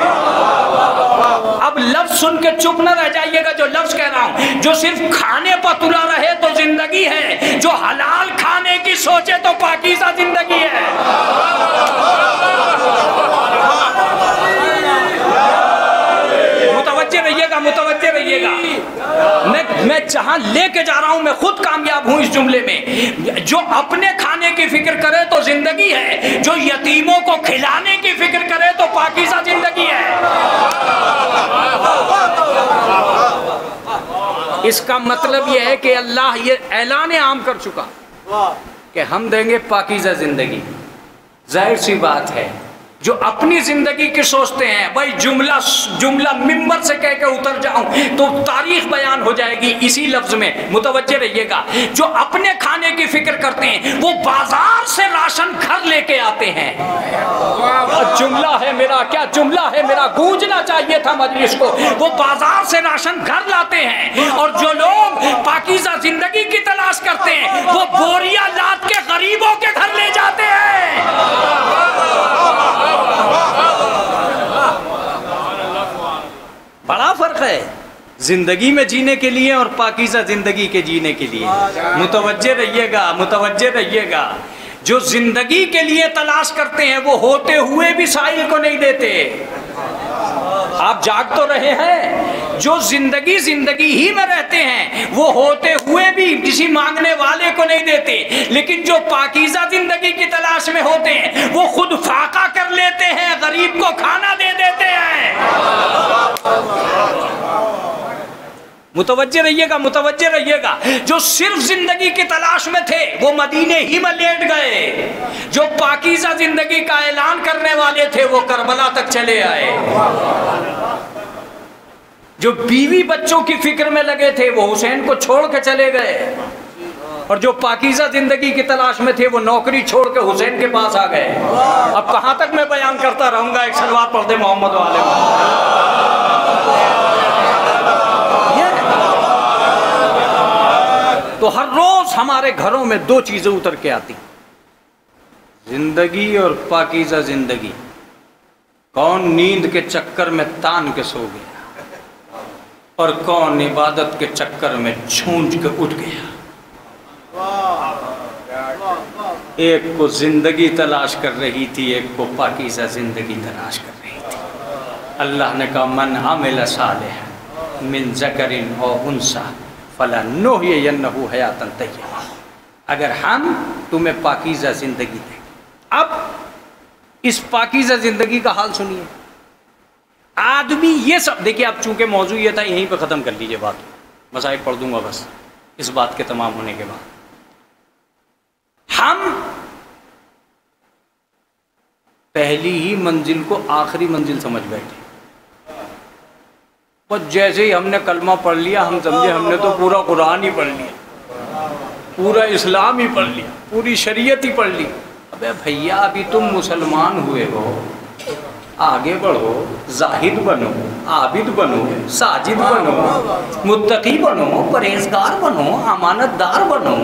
اب لفظ سن کے چپ نہ رہ جائیے گا، جو لفظ کہہ رہا ہوں، جو صرف کھانے پر تلا رہے تو زندگی ہے، جو حلال کھانے کی سوچے تو پاکیزہ زندگی ہے۔ متوجہ رہیے گا، متوجہ رہیے گا۔ میں جہاں لے کے جا رہا ہوں میں خود کامیاب ہوں اس جملے میں۔ جو اپنے کھانے کی فکر کرے تو زندگی ہے، جو یتیموں کو کھلانے کی فکر کرے تو پاکیزہ زندگی ہے۔ اس کا مطلب یہ ہے کہ اللہ یہ اعلان عام کر چکا کہ ہم دیں گے پاکیزہ زندگی۔ ظاہر سی بات ہے جو اپنی زندگی کی سوچتے ہیں، بھائی جملہ ممبر سے کہہ کے اتر جاؤں تو تاریخ بیان ہو جائے گی اسی لفظ میں، متوجہ رہیے گا۔ جو اپنے کھانے کی فکر کرتے ہیں وہ بازار سے راشن گھر لے کے آتے ہیں۔ جملہ ہے میرا، کیا جملہ ہے میرا، گونجنا چاہیے تھا مجلس کو۔ وہ بازار سے راشن گھر لاتے ہیں، اور جو لوگ پاکیزہ زندگی کی تلاش کرتے ہیں وہ بوریاں لاد کے غریبوں کے گھر لے جاتے ہیں۔ بڑا فرق ہے زندگی میں جینے کے لیے اور پاکیزہ زندگی کے جینے کے لیے۔ متوجہ رہیے گا، متوجہ رہیے گا۔ جو زندگی کے لیے تلاش کرتے ہیں وہ ہوتے ہوئے بھی سائل کو نہیں دیتے۔ آپ جاگ تو رہے ہیں؟ جو زندگی ہی میں رہتے ہیں وہ ہوتے ہوئے بھی کسی مانگنے والے کو نہیں دیتے، لیکن جو پاکیزہ زندگی کی تلاش میں ہوتے ہیں وہ خود فاقہ کر لیتے ہیں، غریب کو کھانا دے دیتے ہیں۔ متوجہ رہیے گا، متوجہ رہیے گا۔ جو صرف زندگی کی تلاش میں تھے وہ مدینے ہی میں لیٹ گئے، جو پاکیزہ زندگی کا اعلان کرنے والے تھے وہ کربلا تک چلے آئے، جو بیوی بچوں کی فکر میں لگے تھے وہ حسین کو چھوڑ کے چلے گئے، اور جو پاکیزہ زندگی کی تلاش میں تھے وہ نوکری چھوڑ کے حسین کے پاس آ گئے۔ اب کہاں تک میں بیان کرتا رہوں گا؟ ایک صلوات پڑھ دے محمد والے تو ہر روز ہمارے گھروں میں 2 چیزیں اتر کے آتی، زندگی اور پاکیزہ زندگی۔ کون نیند کے چکر میں تان کے سو گیا اور کون عبادت کے چکر میں چھونج کے اٹھ گیا۔ ایک کو زندگی تلاش کر رہی تھی، ایک کو پاکیزہ زندگی تلاش کر رہی تھی۔ اللہ نے کہا من عمل صالحا من ذکر او انثی فَلَنُحْيِيَنَّهُ حَيَاةً طَيِّبَةً، اگر ہم تمہیں پاکیزہ زندگی دیں۔ اب اس پاکیزہ زندگی کا حال سنیے۔ آدمی یہ سب دیکھیے، اب چونکہ موضوع یہ تھا یہیں پہ ختم کر لیجئے بات، مسائل پڑھ دوں گا بس اس بات کے تمام ہونے کے بعد۔ ہم پہلی ہی منزل کو آخری منزل سمجھ بیٹھے، بس جیسے ہی ہم نے کلمہ پڑھ لیا ہم سمجھے ہم نے تو پورا قرآن ہی پڑھ لیا، پورا اسلام ہی پڑھ لیا، پوری شریعت ہی پڑھ لی۔ ابے بھیا ابھی تم مسلمان ہوئے ہو، آگے بڑھو، زاہد بنو، عابد بنو، ساجد بنو، متقی بنو، پرہیزگار بنو، امانت دار بنو،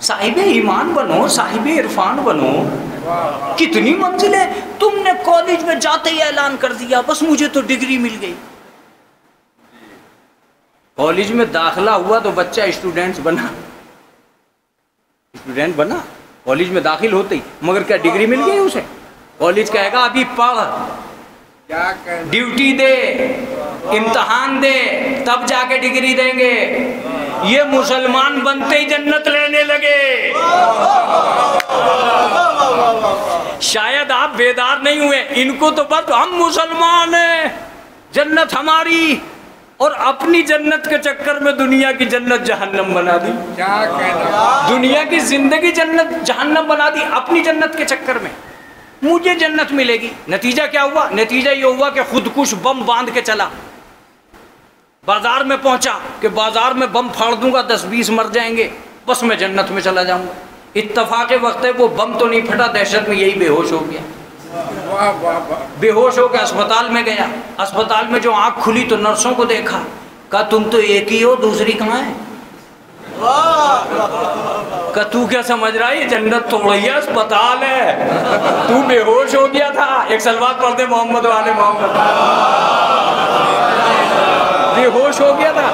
صاحب ایمان بنو، صاحب عرفان بنو۔ کتنی منزلیں! تم نے کالج میں جاتے ہی اعلان کر دیا بس مجھے تو ڈگری مل گئی۔ کالج میں داخلہ ہوا تو بچہ اسٹوڈنٹ بنا کالج میں داخل ہوتے ہی، مگر کیا ڈگری مل گئی اسے؟ کالج کہے گا ابھی پڑھ، ڈیوٹی دے، امتحان دے، تب جا کے ڈگری دیں گے۔ یہ مسلمان بنتے ہی جنت لینے لگے۔ شاید آپ بیدار نہیں ہوئے، ان کو تو بس ہم مسلمان ہیں، جنت ہماری، اور اپنی جنت کے چکر میں دنیا کی جنت جہنم بنا دی۔ دنیا کی زندگی جنت جہنم بنا دی اپنی جنت کے چکر میں۔ مجھے جنت ملے گی، نتیجہ کیا ہوا؟ نتیجہ یہ ہوا کہ خودکش بم باندھ کے چلا، بازار میں پہنچا کہ بازار میں بم پھاڑ دوں گا 10-20 مر جائیں گے، بس میں جنت میں چلا جاؤں گا۔ اتفاق وقت ہے وہ بم تو نہیں پھٹا، دہشت میں یہی بے ہوش ہو گیا۔ بے ہوش ہو کے اسپتال میں گیا، اسپتال میں جو آنکھ کھلی تو نرسوں کو دیکھا، کہا تم تو ایک ہی ہو، دوسری کہاں ہے؟ کہ تو کیا سمجھ رہا ہے یہ جنت تھوڑی ہے، اسپتال ہے، تو بے ہوش ہو گیا تھا۔ ایک صلوات پڑھ دے محمد والے محمد۔ بے ہوش ہو گیا تھا۔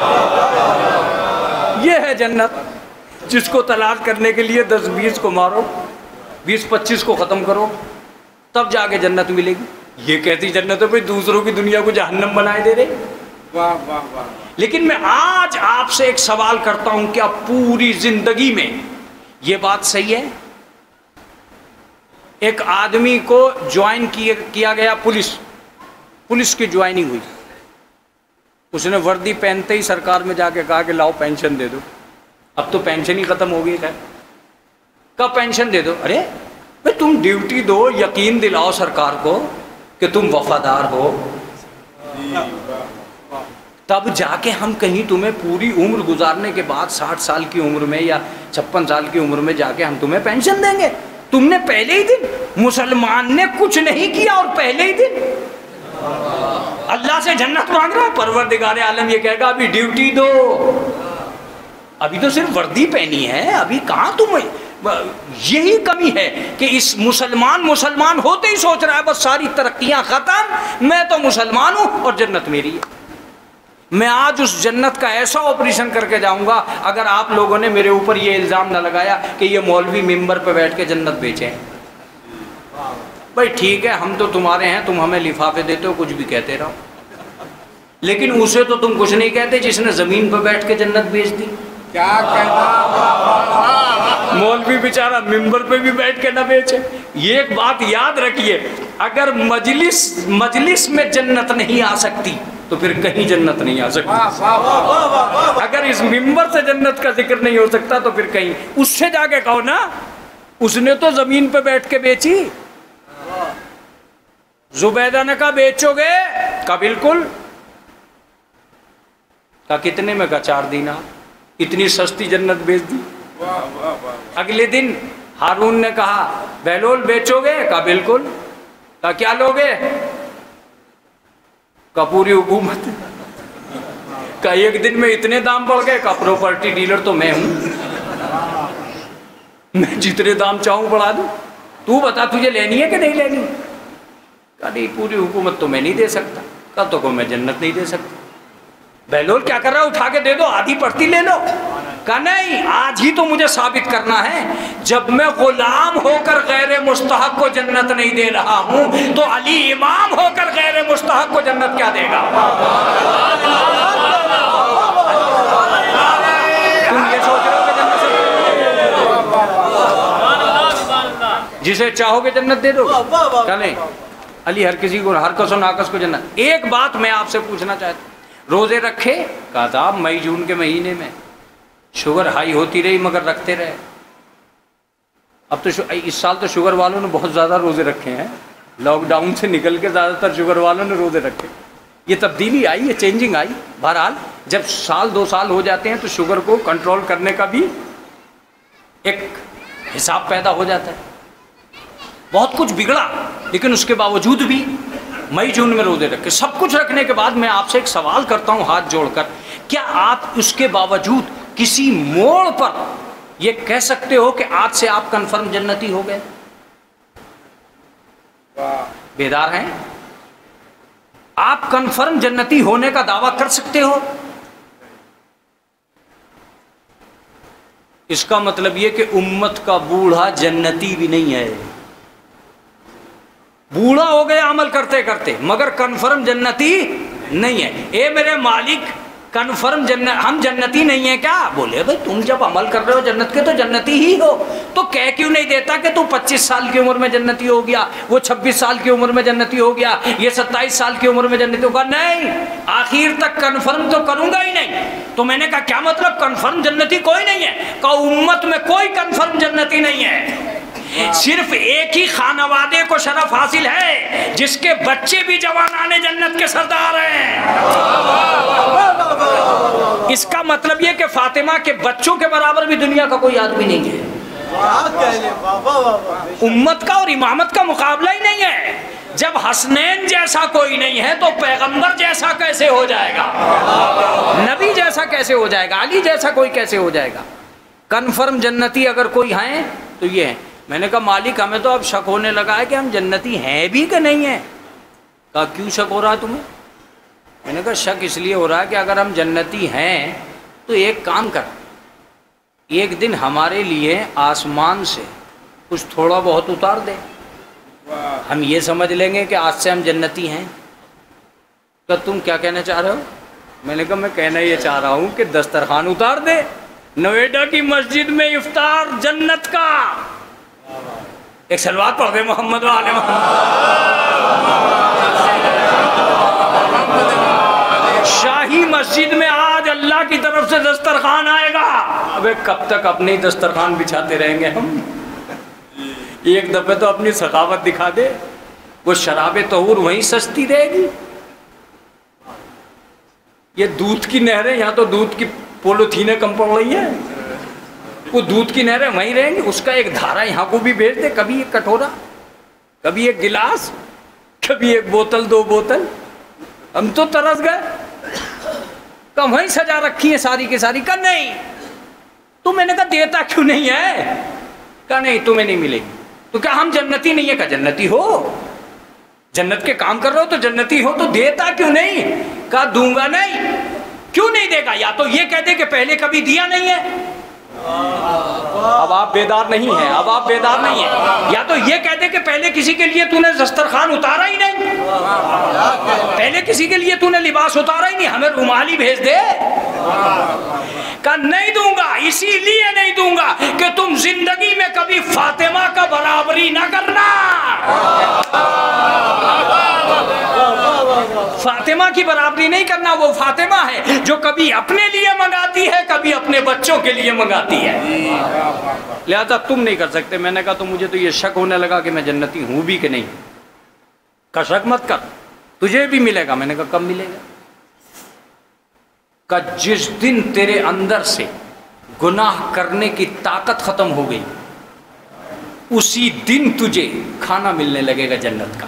یہ ہے جنت، جس کو تلاش کرنے کے لیے 10-20 کو مارو، 20-25 کو ختم کرو، تب جا کے جنت ملے گی۔ یہ کہتی جنت ہے بھئی دوسروں کی دنیا کو جہنم بنائے دے رہے۔ واہ واہ واہ۔ لیکن میں آج آپ سے ایک سوال کرتا ہوں، کیا پوری زندگی میں یہ بات صحیح ہے؟ ایک آدمی کو جوائن کیا گیا، پولیس کی جوائننگ ہوئی، اس نے وردی پہنتے ہی سرکار میں جا کے کہا کہ لاؤ پینشن دے دو۔ اب تو پینشن ہی ختم ہو گئی ہے، کب پینشن دے دو؟ ارے بھئی تم ڈیوٹی دو، یقین دلاؤ سرکار کو کہ تم وفادار ہو، تب جا کے ہم کہیں تمہیں پوری عمر گزارنے کے بعد 60 سال کی عمر میں یا 56 سال کی عمر میں جا کے ہم تمہیں پینشن دیں گے۔ تم نے پہلے ہی دن، مسلمان نے کچھ نہیں کیا اور پہلے ہی دن اللہ سے جنت مانگ رہا ہے۔ پروردگار عالم یہ کہے گا ابھی ڈیوٹی دو، ابھی تو صرف وردی پہنی ہے، ابھی کہاں تمہیں۔ یہی کمی ہے کہ اس مسلمان ہوتے ہی سوچ رہا ہے بس ساری ترقیاں ختم، میں تو مسلمان ہوں اور جنت میری ہے۔ میں آج اس جنت کا ایسا آپریشن کر کے جاؤں گا، اگر آپ لوگوں نے میرے اوپر یہ الزام نہ لگایا کہ یہ مولوی ممبر پہ بیٹھ کے جنت بیچے۔ بھائی ٹھیک ہے ہم تو تمہارے ہیں، تم ہمیں لفافے دیتے ہو، کچھ بھی کہتے رہو، لیکن اسے تو تم کچھ نہیں کہتے جس نے زمین پہ بیٹھ کے جنت بیچ دی۔ کیا کہنا، مولوی بیچارہ ممبر پہ بھی بیٹھ کے نہ بیچے۔ یہ ایک بات یاد رکھیے، اگر مجلس میں جنت نہیں آ سکتی تو پھر کہیں جنت نہیں آ سکتی۔ اگر اس ممبر سے جنت کا ذکر نہیں ہو سکتا تو پھر کہیں، اس سے جا کے کہو نا اس نے تو زمین پہ بیٹھ کے بیچی۔ زبیدہ نے کہا بیچو گے؟ کہا بالکل۔ کہا کتنے میں؟ کہا 4 دینار۔ اتنی سستی جنت بیچ دی۔ اگلے دن ہارون نے کہا بہلول بیچو گے؟ کہا بالکل۔ کہا کیا لوگے؟ کہا پوری حکومت۔ کہا ایک دن میں اتنے دام بڑھ گئے؟ کہا پراپرٹی ڈیلر تو میں ہوں، میں جتنے دام چاہوں بڑھا دوں، تو بتا تجھے لینی ہے کہ نہیں لینی؟ کہا نہیں پوری حکومت تو میں نہیں دے سکتا۔ کہا تو کو میں جنت نہیں دے سکتا۔ بہلول کیا کر رہا ہے؟ اٹھا کے دے دو، آدھی پڑتی لے لو۔ کہا نہیں، آج ہی تو مجھے ثابت کرنا ہے، جب میں غلام ہو کر غیر مستحق کو جنت نہیں دے رہا ہوں تو علی امام ہو کر غیر مستحق کو جنت کیا دے گا؟ جسے چاہو گے جنت دے دو گے؟ کہا نہیں، علی ہر کسی کو، ہر کس و ناقص کو جنت۔ ایک بات میں آپ سے پوچھنا چاہتا ہوں، روزے رکھے؟ کہا تھا آپ مئی جون کے مہینے میں شوگر ہائی ہوتی رہی مگر رکھتے رہے۔ اب تو اس سال تو شوگر والوں نے بہت زیادہ روزے رکھے ہیں، لاک ڈاؤن سے نکل کے زیادہ تر شوگر والوں نے روزے رکھے۔ یہ تبدیلی آئی، یہ چینجنگ آئی۔ بہرحال جب سال 2 سال ہو جاتے ہیں تو شوگر کو کنٹرول کرنے کا بھی ایک حساب پیدا ہو جاتا ہے۔ بہت کچھ بگڑا، لیکن اس کے باوجود بھی مئی جون میں روزے رکھے۔ سب کچھ رکھنے کے بعد میں آپ سے ایک سوال کرتا ہوں ہاتھ جوڑ کر، کیا آپ اس کے باوجود کسی موڑ پر یہ کہہ سکتے ہو کہ آج سے آپ کنفرم جنتی ہو گئے؟ بیدار ہیں؟ آپ کنفرم جنتی ہونے کا دعویٰ کر سکتے ہو؟ اس کا مطلب یہ کہ امت کا بوڑھا جنتی بھی نہیں ہے، بوڑھا ہو گیا عمل کرتے کرتے مگر کنفرم جنتی نہیں ہے۔ اے میرے مالک، کنفرم ہم جنتی نہیں ہیں کیا؟ بولے بھائی تم جب عمل کر رہے ہو جنت کے تو جنتی ہی ہو، تو کہہ کیوں نہیں دیتا کہ تو 25 سال کی عمر میں جنتی ہو گیا، وہ 26 سال کی عمر میں جنتی ہو گیا، یہ 27 سال کی عمر میں جنتی ہوگا؟ نہیں، آخر تک کنفرم تو کروں گا ہی نہیں۔ تو میں نے کہا کیا مطلب کنفرم جنتی کوئی نہیں ہے؟ کہ امت میں کوئی کنفرم جنتی نہیں ہے، صرف ایک ہی خانوادے کو شرف حاصل ہے جس کے بچے بھی جوانان جنت کے سردار ہیں۔ اس کا مطلب یہ کہ فاطمہ کے بچوں کے برابر بھی دنیا کا کوئی آدمی نہیں ہے، امت کا اور امامت کا مقابلہ ہی نہیں ہے۔ جب حسنین جیسا کوئی نہیں ہے تو پیغمبر جیسا کیسے ہو جائے گا، نبی جیسا کیسے ہو جائے گا، علی جیسا کوئی کیسے ہو جائے گا؟ کنفرم جنتی اگر کوئی ہیں تو یہ ہے۔ میں نے کہا مالک ہمیں تو اب شک ہونے لگا ہے کہ ہم جنتی ہیں بھی کہ نہیں ہیں۔ کہا کیوں شک ہو رہا ہے تمہیں؟ میں نے کہا شک اس لیے ہو رہا ہے کہ اگر ہم جنتی ہیں تو ایک کام کر، ایک دن ہمارے لیے آسمان سے کچھ تھوڑا بہت اتار دے، ہم یہ سمجھ لیں گے کہ آج سے ہم جنتی ہیں۔ کہ تم کیا کہنا چاہ رہے ہو؟ میں نے کہا میں کہنا یہ چاہ رہا ہوں کہ دسترخوان اتار دے، نویڈا کی مسجد میں افطار جنت کا، ایک سلوات پڑھ دے محمد والے شاہی مسجد میں آج اللہ کی طرف سے دسترخوان آئے گا۔ ابے کب تک اپنے دسترخوان بچھاتے رہیں گے ہم؟ ایک دفعہ تو اپنی سخاوت دکھا دے، وہ شراب طہور وہیں سستی رہے گی۔ یہ دودھ کی نہریں، یہاں تو دودھ کی پولیتھینیں کم پڑ رہی ہیں، وہ دودھ کی نہریں وہیں رہیں گی، اس کا ایک دھارا یہاں کو بھی بھیج دے، کبھی ایک کٹورا، کبھی ایک گلاس، کبھی ایک بوتل 2 بوتل، ہم تو ترس گئے۔ کہ وہیں سجا رکھی ہے ساری کی ساری۔ کہ نہیں، تو میں نے کہا دیتا کیوں نہیں ہے؟ کہ نہیں تمہیں نہیں ملے گی۔ تو کیا ہم جنتی نہیں ہے؟ کہ جنتی ہو، جنت کے کام کر رہے ہو تو جنتی ہو، تو دیتا کیوں نہیں؟ کہا دوں گا نہیں۔ کیوں نہیں دے گا؟ یا تو یہ کہہ دے کہ پہلے کبھی دیا نہیں ہے۔ اب آپ بیدار نہیں ہیں، اب آپ بیدار نہیں ہیں۔ یا تو یہ کہہ دے کہ پہلے کسی کے لیے تو نے دسترخوان اتارا ہی نہیں، پہلے کسی کے لیے تو نے لباس اتارا ہی نہیں، ہمیں رومال ہی بھیج دے۔ کہ نہیں دوں گا، اسی لیے نہیں دوں گا کہ تم زندگی میں کبھی فاطمہ کا برابری نہ کرنا۔ فاطمہ کی برابری نہیں کرنا، وہ فاطمہ ہے جو کبھی اپنے لیے منگاتی ہے، کبھی اپنے بچوں کے لیے منگاتی ہے، لہذا تم نہیں کر سکتے۔ میں نے کہا تو مجھے تو یہ شک ہونے لگا کہ میں جنتی ہوں بھی کہ نہیں۔ کا شک مت کر، تجھے بھی ملے گا۔ میں نے کہا کب ملے گا؟ کہ جس دن تیرے اندر سے گناہ کرنے کی طاقت ختم ہو گئی، اسی دن تجھے کھانا ملنے لگے گا جنت کا۔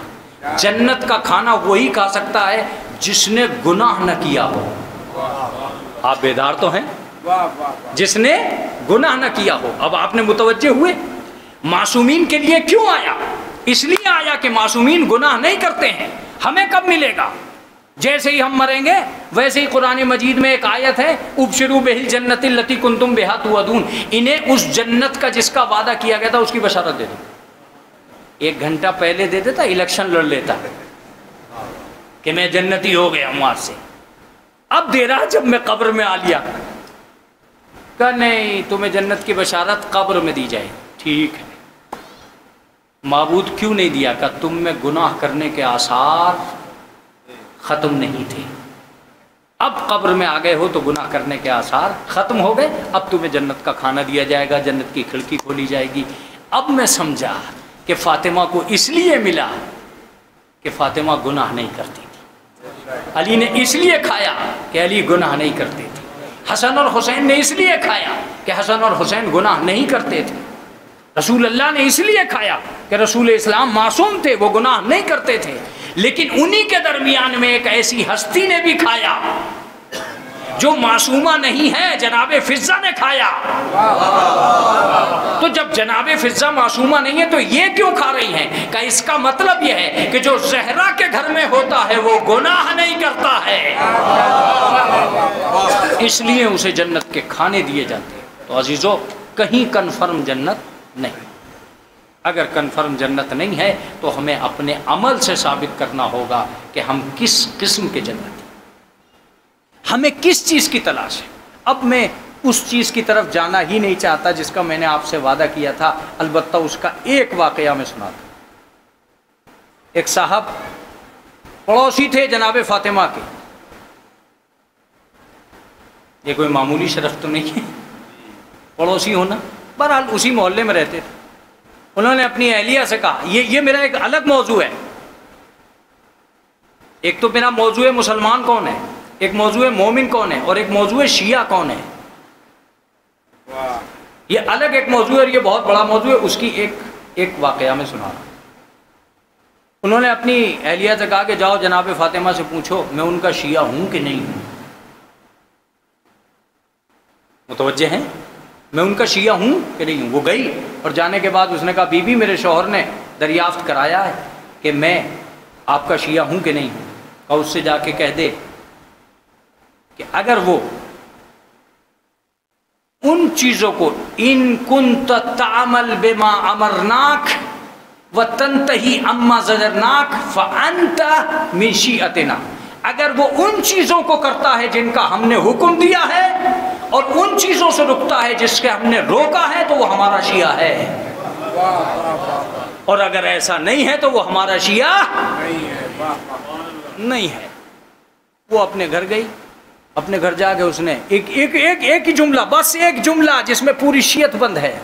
جنت کا کھانا وہی کھا سکتا ہے جس نے گناہ نہ کیا ہو۔ آپ بیدار تو ہیں؟ جس نے گناہ نہ کیا ہو۔ اب آپ نے متوجہ ہوئے معصومین کے لیے کیوں آیا؟ اس لیے آیا کہ معصومین گناہ نہیں کرتے ہیں۔ ہمیں کب ملے گا؟ جیسے ہی ہم مریں گے ویسے ہی قرآن مجید میں ایک آیت ہے، ابشروا بہل جنت التی کنتم بہا توعدون، انہیں اس جنت کا جس کا وعدہ کیا گیا تھا اس کی بشارت دے دو۔ 1 گھنٹہ پہلے دے دیتا، الیکشن لڑ لیتا کہ میں جنتی ہو گیا ہوں آج سے۔ اب دے رہا جب میں قبر میں آ لیا۔ کہ نہیں، تمہیں جنت کی بشارت قبر میں دی جائے۔ ٹھیک ہے، معبود کیوں نہیں دیا؟ کہ تم میں گناہ کرنے کے آثار ختم نہیں تھے، اب قبر میں آ گئے ہو تو گناہ کرنے کے آثار ختم ہو گئے، اب تمہیں جنت کا کھانا دیا جائے گا، جنت کی کھڑکی کھولی جائے گی۔ اب میں سمجھا کہ فاطمہ کو اس لیے ملا کہ فاطمہ گناہ نہیں کرتی تھی، علی نے اس لیے کھایا کہ علی گناہ نہیں کرتے تھے، حسن اور حسین نے اس لیے کھایا کہ حسن اور حسین گناہ نہیں کرتے تھے، رسول اللہ نے اس لیے کھایا کہ رسول اسلام معصوم تھے، وہ گناہ نہیں کرتے تھے۔ لیکن انہی کے درمیان میں ایک ایسی ہستی نے بھی کھایا جو معصومہ نہیں ہے، جناب فضہ نے کھایا۔ تو جب جناب فضہ معصومہ نہیں ہے تو یہ کیوں کھا رہی ہیں؟ کہ اس کا مطلب یہ ہے کہ جو زہرا کے گھر میں ہوتا ہے وہ گناہ نہیں کرتا ہے، اس لیے اسے جنت کے کھانے دیے جاتے ہیں۔ تو عزیزو، کہیں کنفرم جنت نہیں۔ اگر کنفرم جنت نہیں ہے تو ہمیں اپنے عمل سے ثابت کرنا ہوگا کہ ہم کس قسم کے جنت ہیں، ہمیں کس چیز کی تلاش ہے۔ اب میں اس چیز کی طرف جانا ہی نہیں چاہتا جس کا میں نے آپ سے وعدہ کیا تھا، البتہ اس کا ایک واقعہ میں سناتا ہوں۔ ایک صاحب پڑوسی تھے جناب فاطمہ کے، یہ کوئی معمولی شرف تو نہیں ہے پڑوسی ہونا، بہرحال اسی محلے میں رہتے تھے۔ انہوں نے اپنی اہلیہ سے کہا، یہ میرا ایک الگ موضوع ہے، ایک تو میرا موضوع ہے مسلمان کون ہے، ایک موضوع ہے مومن کون ہے، اور ایک موضوع ہے شیعہ کون ہے، یہ الگ ایک موضوع ہے اور یہ بہت بڑا موضوع ہے۔ اس کی ایک واقعہ میں سنا رہا ہوں۔ انہوں نے اپنی اہلیہ سے کہا کہ جاؤ جناب فاطمہ سے پوچھو میں ان کا شیعہ ہوں کہ نہیں ہوں، متوجہ ہیں، میں ان کا شیعہ ہوں کہ نہیں ہوں۔ وہ گئی اور جانے کے بعد اس نے کہا، بی بی میرے شوہر نے دریافت کرایا ہے کہ میں آپ کا شیعہ ہوں کہ نہیں ہوں۔ کہا اس سے جا کے کہہ دے کہ اگر وہ ان چیزوں کو ان کنت تعمل بما امرناک وتنتہی عما زجرناک فانت من شیعتنا، اگر وہ ان چیزوں کو کرتا ہے جن کا ہم نے حکم دیا ہے اور ان چیزوں سے رکتا ہے جس کے ہم نے روکا ہے تو وہ ہمارا شیعہ ہے، اور اگر ایسا نہیں ہے تو وہ ہمارا شیعہ نہیں ہے۔ وہ اپنے گھر گئی، اپنے گھر جا کے اس نے ایک ہی جملہ، بس ایک جملہ جس میں پوری شیعت بند ہے،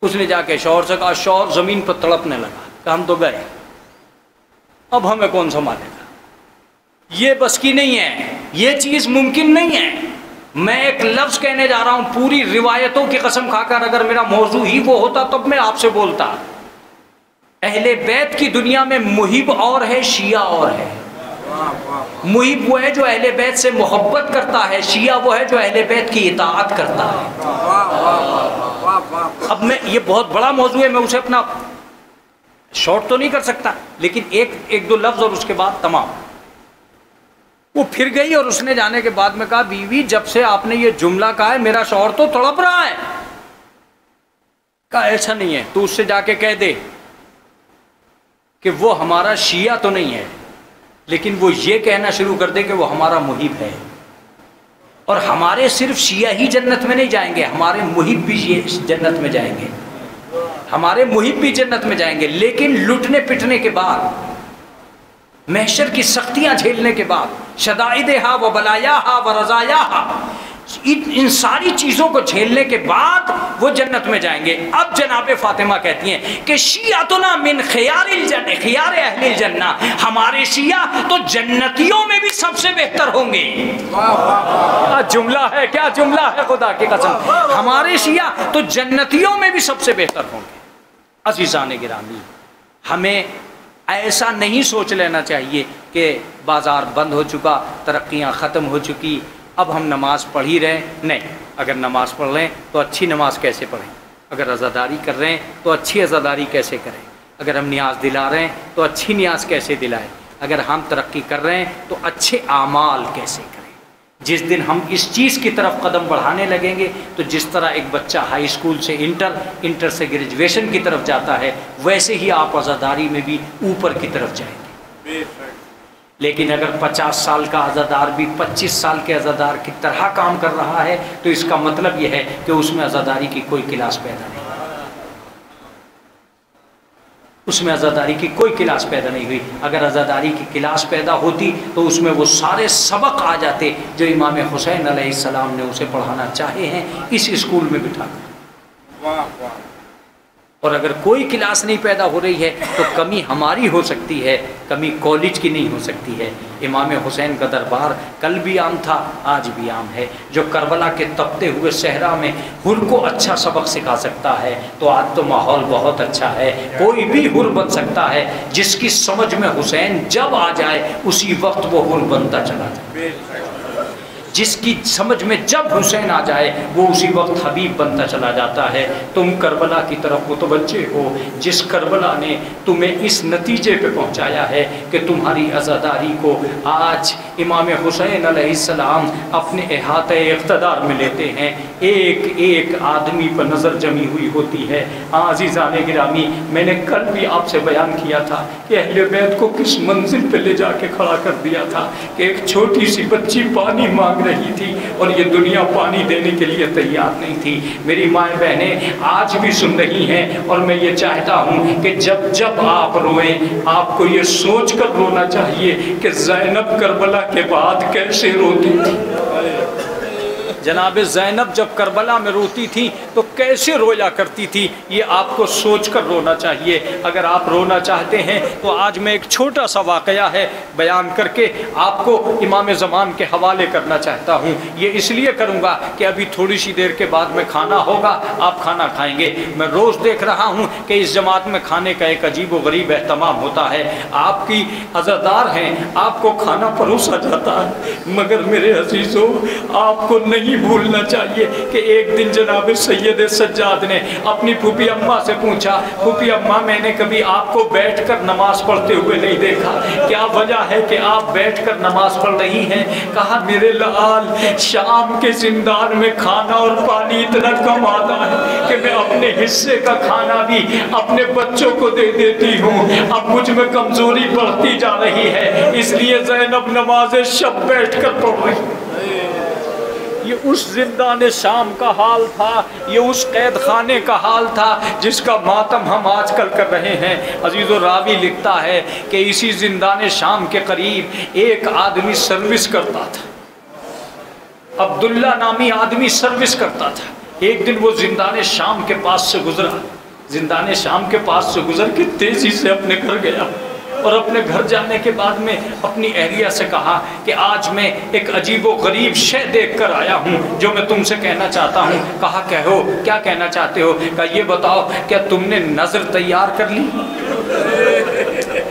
اس نے جا کے شوہر سے کہا، شوہر زمین پر تڑپنے لگا کہ ہم تو گئے، اب ہمیں کون سنبھالے گا، یہ بس کی نہیں ہے، یہ چیز ممکن نہیں ہے۔ میں ایک لفظ کہنے جا رہا ہوں، پوری روایتوں کی قسم کھا کر اگر میرا موضوع ہی وہ ہوتا تب میں آپ سے بولتا۔ اہل بیت کی دنیا میں محب اور ہے، شیعہ اور ہے۔ محب وہ ہے جو اہل بیت سے محبت کرتا ہے، شیعہ وہ ہے جو اہل بیت کی اطاعت کرتا ہے۔ اب میں یہ بہت بڑا موضوع ہے، میں اسے اپنا شارٹ تو نہیں کر سکتا، لیکن ایک دو لفظ اور اس کے بعد تمام۔ وہ پھر گئی اور اس نے جانے کے بعد میں کہا، بیوی جب سے آپ نے یہ جملہ کہا ہے میرا شوہر تو تڑپ رہا ہے۔ کہا ایسا نہیں ہے، تو اس سے جا کے کہہ دے کہ وہ ہمارا شیعہ تو نہیں ہے، لیکن وہ یہ کہنا شروع کر دے کہ وہ ہمارا محب ہے، اور ہمارے صرف شیعہ ہی جنت میں نہیں جائیں گے، ہمارے محب بھی جنت میں جائیں گے، ہمارے محب بھی جنت میں جائیں گے، لیکن لٹنے پٹنے کے بعد، محشر کی سختیاں جھیلنے کے بعد، شدائدہا و بلایاہا و رضایاہا، ان ساری چیزوں کو جھیلنے کے بعد وہ جنت میں جائیں گے۔ اب جناب فاطمہ کہتی ہیں کہ شیعتنا من خیار الجنہ، خیار اہل الجنہ، ہمارے شیعہ تو جنتیوں میں بھی سب سے بہتر ہوں گے۔ جملہ ہے، کیا جملہ ہے، خدا کی قسم، ہمارے شیعہ تو جنتیوں میں بھی سب سے بہتر ہوں گے۔ عزیزان گرامی، ہمیں ایسا نہیں سوچ لینا چاہیے کہ بازار بند ہو چکا، ترقیاں ختم ہو چکی، اب ہم نماز پڑھ ہی رہے ہیں۔ نہیں، اگر نماز پڑھ رہے ہیں تو اچھی نماز کیسے پڑھیں، اگر عزاداری کر رہے ہیں تو اچھی عزاداری کیسے کریں، اگر ہم نیاز دلا رہے ہیں تو اچھی نیاز کیسے دلائیں، اگر ہم ترقی کر رہے ہیں تو اچھے اعمال کیسے کریں۔ جس دن ہم اس چیز کی طرف قدم بڑھانے لگیں گے تو جس طرح ایک بچہ ہائی اسکول سے انٹر سے گریجویشن کی طرف جاتا ہے، ویسے ہی آپ عزاداری میں بھی اوپر کی طرف جائیں گے۔ لیکن اگر 50 سال کا عزادار بھی 25 سال کے عزادار کی طرح کام کر رہا ہے تو اس کا مطلب یہ ہے کہ اس میں عزاداری کی کوئی کلاس پیدا نہیں۔ اس میں عزاداری کی کوئی کلاس پیدا نہیں ہوئی. اگر عزاداری کی کلاس پیدا ہوتی تو اس میں وہ سارے سبق آ جاتے جو امام حسین علیہ السلام نے اسے پڑھانا چاہے ہیں اس اسکول میں بٹھا کر. اور اگر کوئی کلاس نہیں پیدا ہو رہی ہے تو کمی ہماری ہو سکتی ہے، کمی کالج کی نہیں ہو سکتی ہے. امام حسین کا دربار کل بھی عام تھا، آج بھی عام ہے. جو کربلا کے تپتے ہوئے صحرا میں حر کو اچھا سبق سکھا سکتا ہے تو آج تو ماحول بہت اچھا ہے. کوئی بھی حر بن سکتا ہے، جس کی سمجھ میں حسین جب آ جائے اسی وقت وہ حر بنتا چلا جائے. جس کی سمجھ میں جب حسین آ جائے وہ اسی وقت حبیب بنتا چلا جاتا ہے. تم کربلا کی طرف متوجہ ہو، جس کربلا نے تمہیں اس نتیجے پہ پہنچایا ہے کہ تمہاری عزاداری کو آج امام حسین علیہ السلام اپنے احاطہ اقتدار میں لیتے ہیں. ایک ایک آدمی پر نظر جمی ہوئی ہوتی ہے. عزیزان گرامی، میں نے کل بھی آپ سے بیان کیا تھا کہ اہل بیت کو کس منزل پہ لے جا کے کھڑا کر دیا تھا کہ ایک چھوٹی سی بچی پانی مانگ رہی تھی اور یہ دنیا پانی دینے کے لیے تیار نہیں تھی. میری مائیں بہنیں آج بھی سن رہی ہیں اور میں یہ چاہتا ہوں کہ جب جب آپ روئیں آپ کو یہ سوچ کر رونا چاہیے کہ زینب کربلا کے بعد کیسے روتی تھی. جناب زینب جب کربلا میں روتی تھی تو کیسے رویا کرتی تھی، یہ آپ کو سوچ کر رونا چاہیے. اگر آپ رونا چاہتے ہیں تو آج میں ایک چھوٹا سا واقعہ ہے بیان کر کے آپ کو امام زمان کے حوالے کرنا چاہتا ہوں. یہ اس لیے کروں گا کہ ابھی تھوڑی سی دیر کے بعد میں کھانا ہوگا، آپ کھانا کھائیں گے. میں روز دیکھ رہا ہوں کہ اس جماعت میں کھانے کا ایک عجیب و غریب اہتمام ہوتا ہے. آپ کی عزادار ہیں، آپ کو کھانا پروسا جاتا ہے، مگر میرے عزیزوں آپ کو نہیں بھولنا چاہیے کہ ایک دن جناب سید سجاد نے اپنی پھوپھی اماں سے پوچھا، پھوپھی اماں میں نے کبھی آپ کو بیٹھ کر نماز پڑھتے ہوئے نہیں دیکھا، کیا وجہ ہے کہ آپ بیٹھ کر نماز پڑھ رہی ہیں؟ کہا میرے لال شام کے زندان میں کھانا اور پانی اتنا کم آتا ہے کہ میں اپنے حصے کا کھانا بھی اپنے بچوں کو دے دیتی ہوں. اب مجھ میں کمزوری بڑھتی جا رہی ہے، اس لیے زینب نماز شب بیٹھ کر پڑھ رہی. یہ اس زندان شام کا حال تھا، یہ اس قید خانے کا حال تھا جس کا ماتم ہم آج کل کر رہے ہیں. عزیز و راوی لکھتا ہے کہ اسی زندان شام کے قریب ایک آدمی سروس کرتا تھا، عبداللہ نامی آدمی سروس کرتا تھا. ایک دن وہ زندان شام کے پاس سے گزرا، زندان شام کے پاس سے گزر کے تیزی سے اپنے گھر گیا اور اپنے گھر جانے کے بعد میں اپنی اہلیہ سے کہا کہ آج میں ایک عجیب و غریب شے دیکھ کر آیا ہوں جو میں تم سے کہنا چاہتا ہوں. کہا کہو، کیا کہنا چاہتے ہو؟ کہا یہ بتاؤ کیا تم نے نظر تیار کر لی؟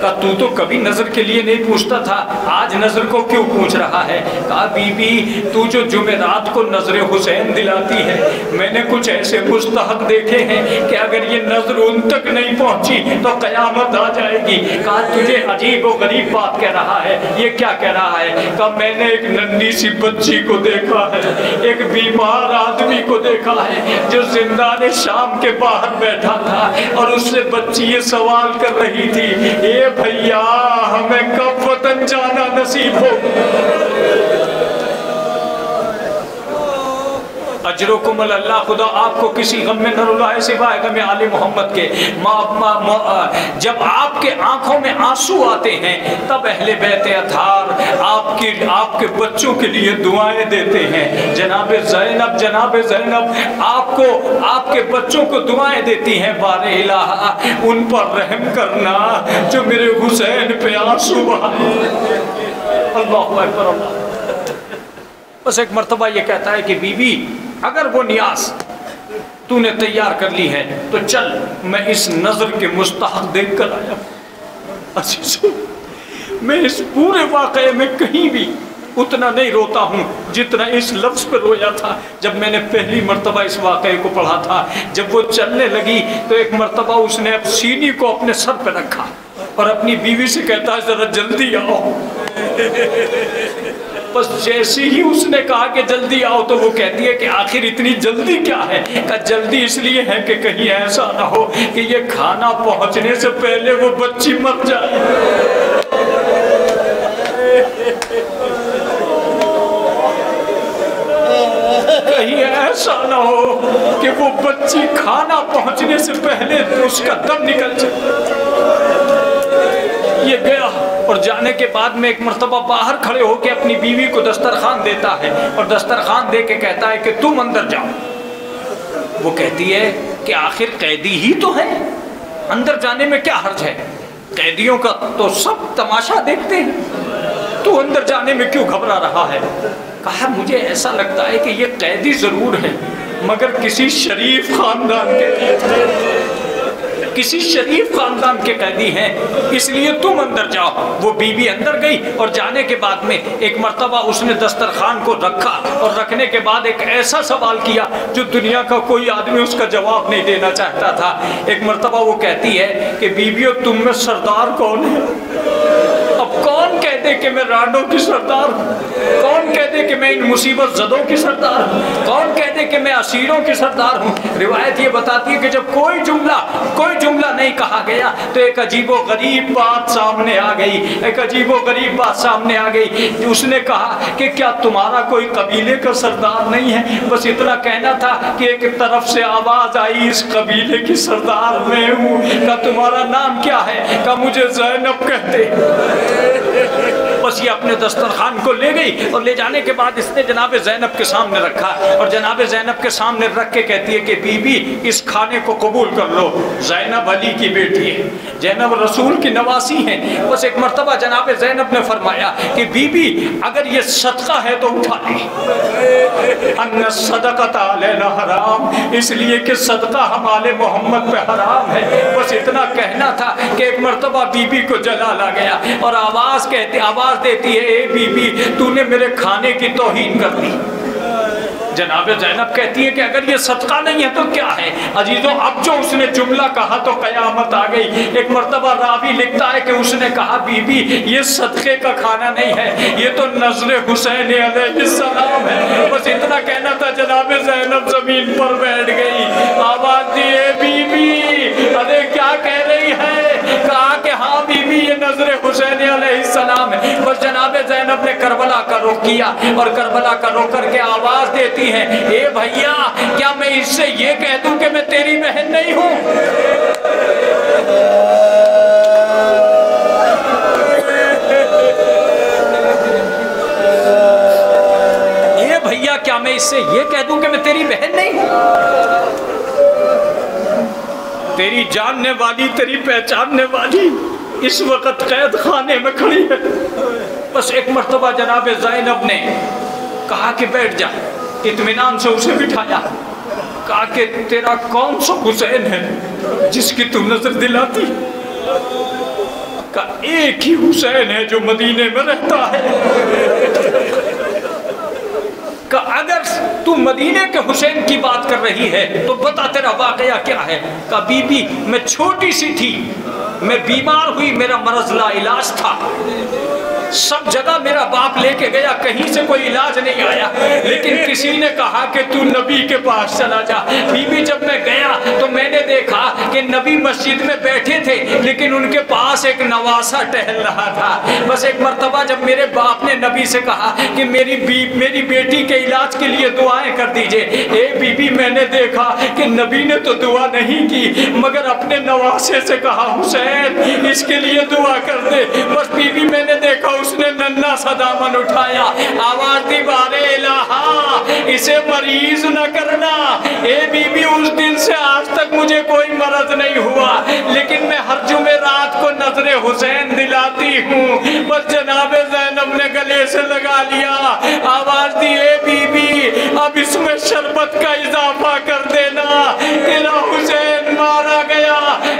کہا تو کبھی نظر کے لیے نہیں پوچھتا تھا، آج نظر کو کیوں پوچھ رہا ہے؟ کہا بی بی تو جو جمعرات کو نظر حسین دلاتی ہے، میں نے کچھ ایسے مستحق دیکھے ہیں کہ اگر یہ نظر ان تک نہیں پہنچی تو قیامت آ جائے گی. کہا تجھے عجیب و غریب بات کہہ رہا ہے، یہ کیا کہہ رہا ہے؟ کہا میں نے ایک ننھی سی بچی کو دیکھا ہے، ایک بیمار آدمی کو دیکھا ہے جو زندان شام کے باہر بیٹھا تھا اور اس سے بچی یہ سوال کر رہی تھی، اے بھیا ہمیں کب وطن جانا نصیب ہو؟ اجرکم اللہ، خدا آپ کو کسی غم میں نہ رلائے سوائے غم آل محمد کے. جب آپ کے آنکھوں میں آنسو آتے ہیں تب اہل بیت اطہار آپ کے بچوں کے لیے دعائیں دیتے ہیں. جناب زینب آپ کو آپ کے بچوں کو دعائیں دیتی ہیں، بار الہ ان پر رحم کرنا جو میرے حسین پہ آنسو بہائے. اللہ اکبر. بس ایک مرتبہ یہ کہتا ہے کہ بی بی اگر وہ نیاز تو نے تیار کر لی ہے تو چل، میں اس نظر کے مستحق دیکھ کر آیا. میں اس پورے واقعے میں کہیں بھی اتنا نہیں روتا ہوں جتنا اس لفظ پہ رویا تھا جب میں نے پہلی مرتبہ اس واقعے کو پڑھا تھا. جب وہ چلنے لگی تو ایک مرتبہ اس نے سینی کو اپنے سر پہ رکھا اور اپنی بیوی سے کہتا ہے ذرا جلدی آؤ. بس جیسے ہی اس نے کہا کہ جلدی آؤ تو وہ کہتی ہے کہ آخر اتنی جلدی کیا ہے؟ کہ جلدی اس لیے ہے کہ کہیں ایسا نہ ہو کہ یہ کھانا پہنچنے سے پہلے وہ بچی مر جائے. کہیں ایسا ایسا نہ ہو کہ وہ بچی کھانا پہنچنے سے پہلے اس کا دم نکل جائے۔ یہ گیا اور جانے کے بعد میں ایک مرتبہ باہر کھڑے ہو کے اپنی بیوی کو دسترخوان دیتا ہے اور دسترخوان دے کے کہتا ہے کہ تم اندر جاؤ۔ وہ کہتی ہے کہ آخر قیدی ہی تو ہے، اندر جانے میں کیا حرج ہے؟ قیدیوں کا تو سب تماشا دیکھتے ہیں، تو اندر جانے میں کیوں گھبرا رہا ہے؟ کہا مجھے ایسا لگتا ہے کہ یہ قیدی ضرور ہے مگر کسی شریف خاندان کے، کسی شریف خاندان کے قیدی ہیں، اس لیے تم اندر جاؤ۔ وہ بیوی اندر گئی اور جانے کے بعد میں ایک مرتبہ اس نے دسترخوان کو رکھا اور رکھنے کے بعد ایک ایسا سوال کیا جو دنیا کا کوئی آدمی اس کا جواب نہیں دینا چاہتا تھا۔ ایک مرتبہ وہ کہتی ہے کہ بیویو تم میں سردار کون ہے؟ اب کون کہہ دے کہ میں رانڈوں کی سردار ہوں؟ کون کہہ دے کہ میں ان مصیبت زدوں کی سردار ہوں؟ کون کہہ دے کہ میں اسیروں کی سردار ہوں؟ روایت یہ بتاتی ہے کہ جب کوئی جملہ نہیں کہا گیا تو ایک عجیب و غریب بات سامنے آ گئی، ایک عجیب و غریب بات سامنے آ گئی۔ اس نے کہا کہ کیا تمہارا کوئی قبیلے کا سردار نہیں ہے؟ بس اتنا کہنا تھا کہ ایک طرف سے آواز آئی اس قبیلے کی سردار میں ہوں۔ کہا تمہارا نام کیا ہے؟ کہا مجھے زینب کہتے۔ بس یہ اپنے دسترخوان کو لے گئی اور لے جانے کے بعد اس نے جناب زینب کے سامنے رکھا اور جناب زینب کے سامنے رکھ کے کہتی ہے کہ بی بی اس کھانے کو قبول کر لو، زینب علی کی بیٹی ہے، زینب رسول کی نواسی ہیں۔ بس ایک مرتبہ جناب زینب نے فرمایا کہ بی بی اگر یہ صدقہ ہے تو اٹھا لے، ان الصدقۃ علینا حرام، اس لیے کہ صدقہ ہم آل محمد پہ حرام ہے۔ بس اتنا کہنا تھا کہ ایک مرتبہ بی بی کو جلال آ گیا اور آواز دیتی ہے اے بی بی تو نے میرے کھانے کی توہین کر دی۔ جناب زینب کہتی ہے کہ اگر یہ صدقہ نہیں ہے تو کیا ہے؟ عزیزوں اب جو اس نے جملہ کہا تو قیامت آ گئی۔ ایک مرتبہ راوی لکھتا ہے کہ اس نے کہا بی بی یہ صدقے کا کھانا نہیں ہے، یہ تو نظر حسین علیہ السلام ہے۔ بس اتنا کہنا تھا جناب زینب زمین پر بیٹھ گئی، آواز دی اے بی بی ارے کیا کہہ رہی ہے؟ کہا کہ ہاں بی بی یہ نظر حسین علیہ السلام ہے۔ بس جناب زینب نے کربلا کا رخ کیا اور کربلا کا رخ کر کے آواز دیتی ہے اے بھیا کیا میں اس سے یہ کہہ دوں کہ میں تیری بہن نہیں ہوں؟ اے بھیا کیا میں اس سے یہ کہہ دوں کہ میں تیری بہن نہیں ہوں؟ تیری جاننے والی، تیری پہچاننے والی اس وقت قید خانے میں کھڑی ہے۔ بس ایک مرتبہ جناب زینب نے کہا کہ بیٹھ جا، اطمینان سے اسے بٹھایا، کہا کہ تیرا کون سا حسین ہے جس کی تو نظر دلاتی؟ کہا ایک ہی حسین ہے جو مدینے میں رہتا ہے۔ کہ اگر تو مدینے کے حسین کی بات کر رہی ہے تو بتا تیرا واقعہ کیا ہے؟ کہ بی بی میں چھوٹی سی تھی، میں بیمار ہوئی، میرا مرض لا علاج تھا، سب جگہ میرا باپ لے کے گیا، کہیں سے کوئی علاج نہیں آیا، لیکن کسی نے کہا کہ تو نبی کے پاس چلا جا۔ بی بی جب میں گیا تو میں نے دیکھا کہ نبی مسجد میں بیٹھے تھے لیکن ان کے پاس ایک نواسا ٹہل رہا تھا۔ بس ایک مرتبہ جب میرے باپ نے نبی سے کہا کہ میری بیٹی کے علاج کے لیے دعائیں کر دیجئے، اے بی بی میں نے دیکھا کہ نبی نے تو دعا نہیں کی مگر اپنے نواسے سے کہا حسین اس کے لیے دعا کر دے۔ بس بی بی میں نے دیکھا اس نے ننھا سا دامن اٹھایا، آواز دی بارے الہا اسے مریض نہ کرنا۔ اے بی بی اس دن سے آج تک مجھے کوئی مرض نہیں ہوا لیکن میں ہر جمعرات کو نظر حسین دلاتی ہوں۔ بس جناب زینب نے گلے سے لگا لیا، آواز دی اے بی بی اب اس میں شربت کا اضافہ کر دینا، تیرا حسین مارا گیا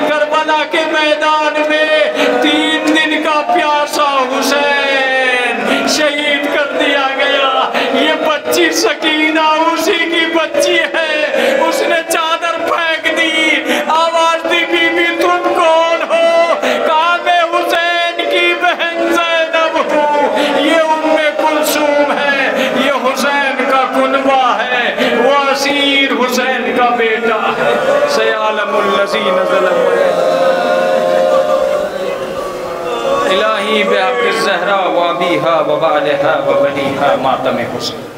کربلا کے میدان میں، 3 دن کا پیاسا حسین شہید کر دیا گیا۔ یہ بچی سکینہ اسی کی بچی ہے، اس نے چادر پھینک دی، آواز دی بی بی تم کون ہو؟ کہا میں حسین کی بہن زینب ہوں، یہ ام کلثوم ہے، یہ حسین کا کنبہ ہے، وہ اسیر حسین کا بیٹا ہے۔ سیعلم الذین ظلموا الہی بحق الزہرا و ابیہا و بعلہا و بنیہا ماتم حسین۔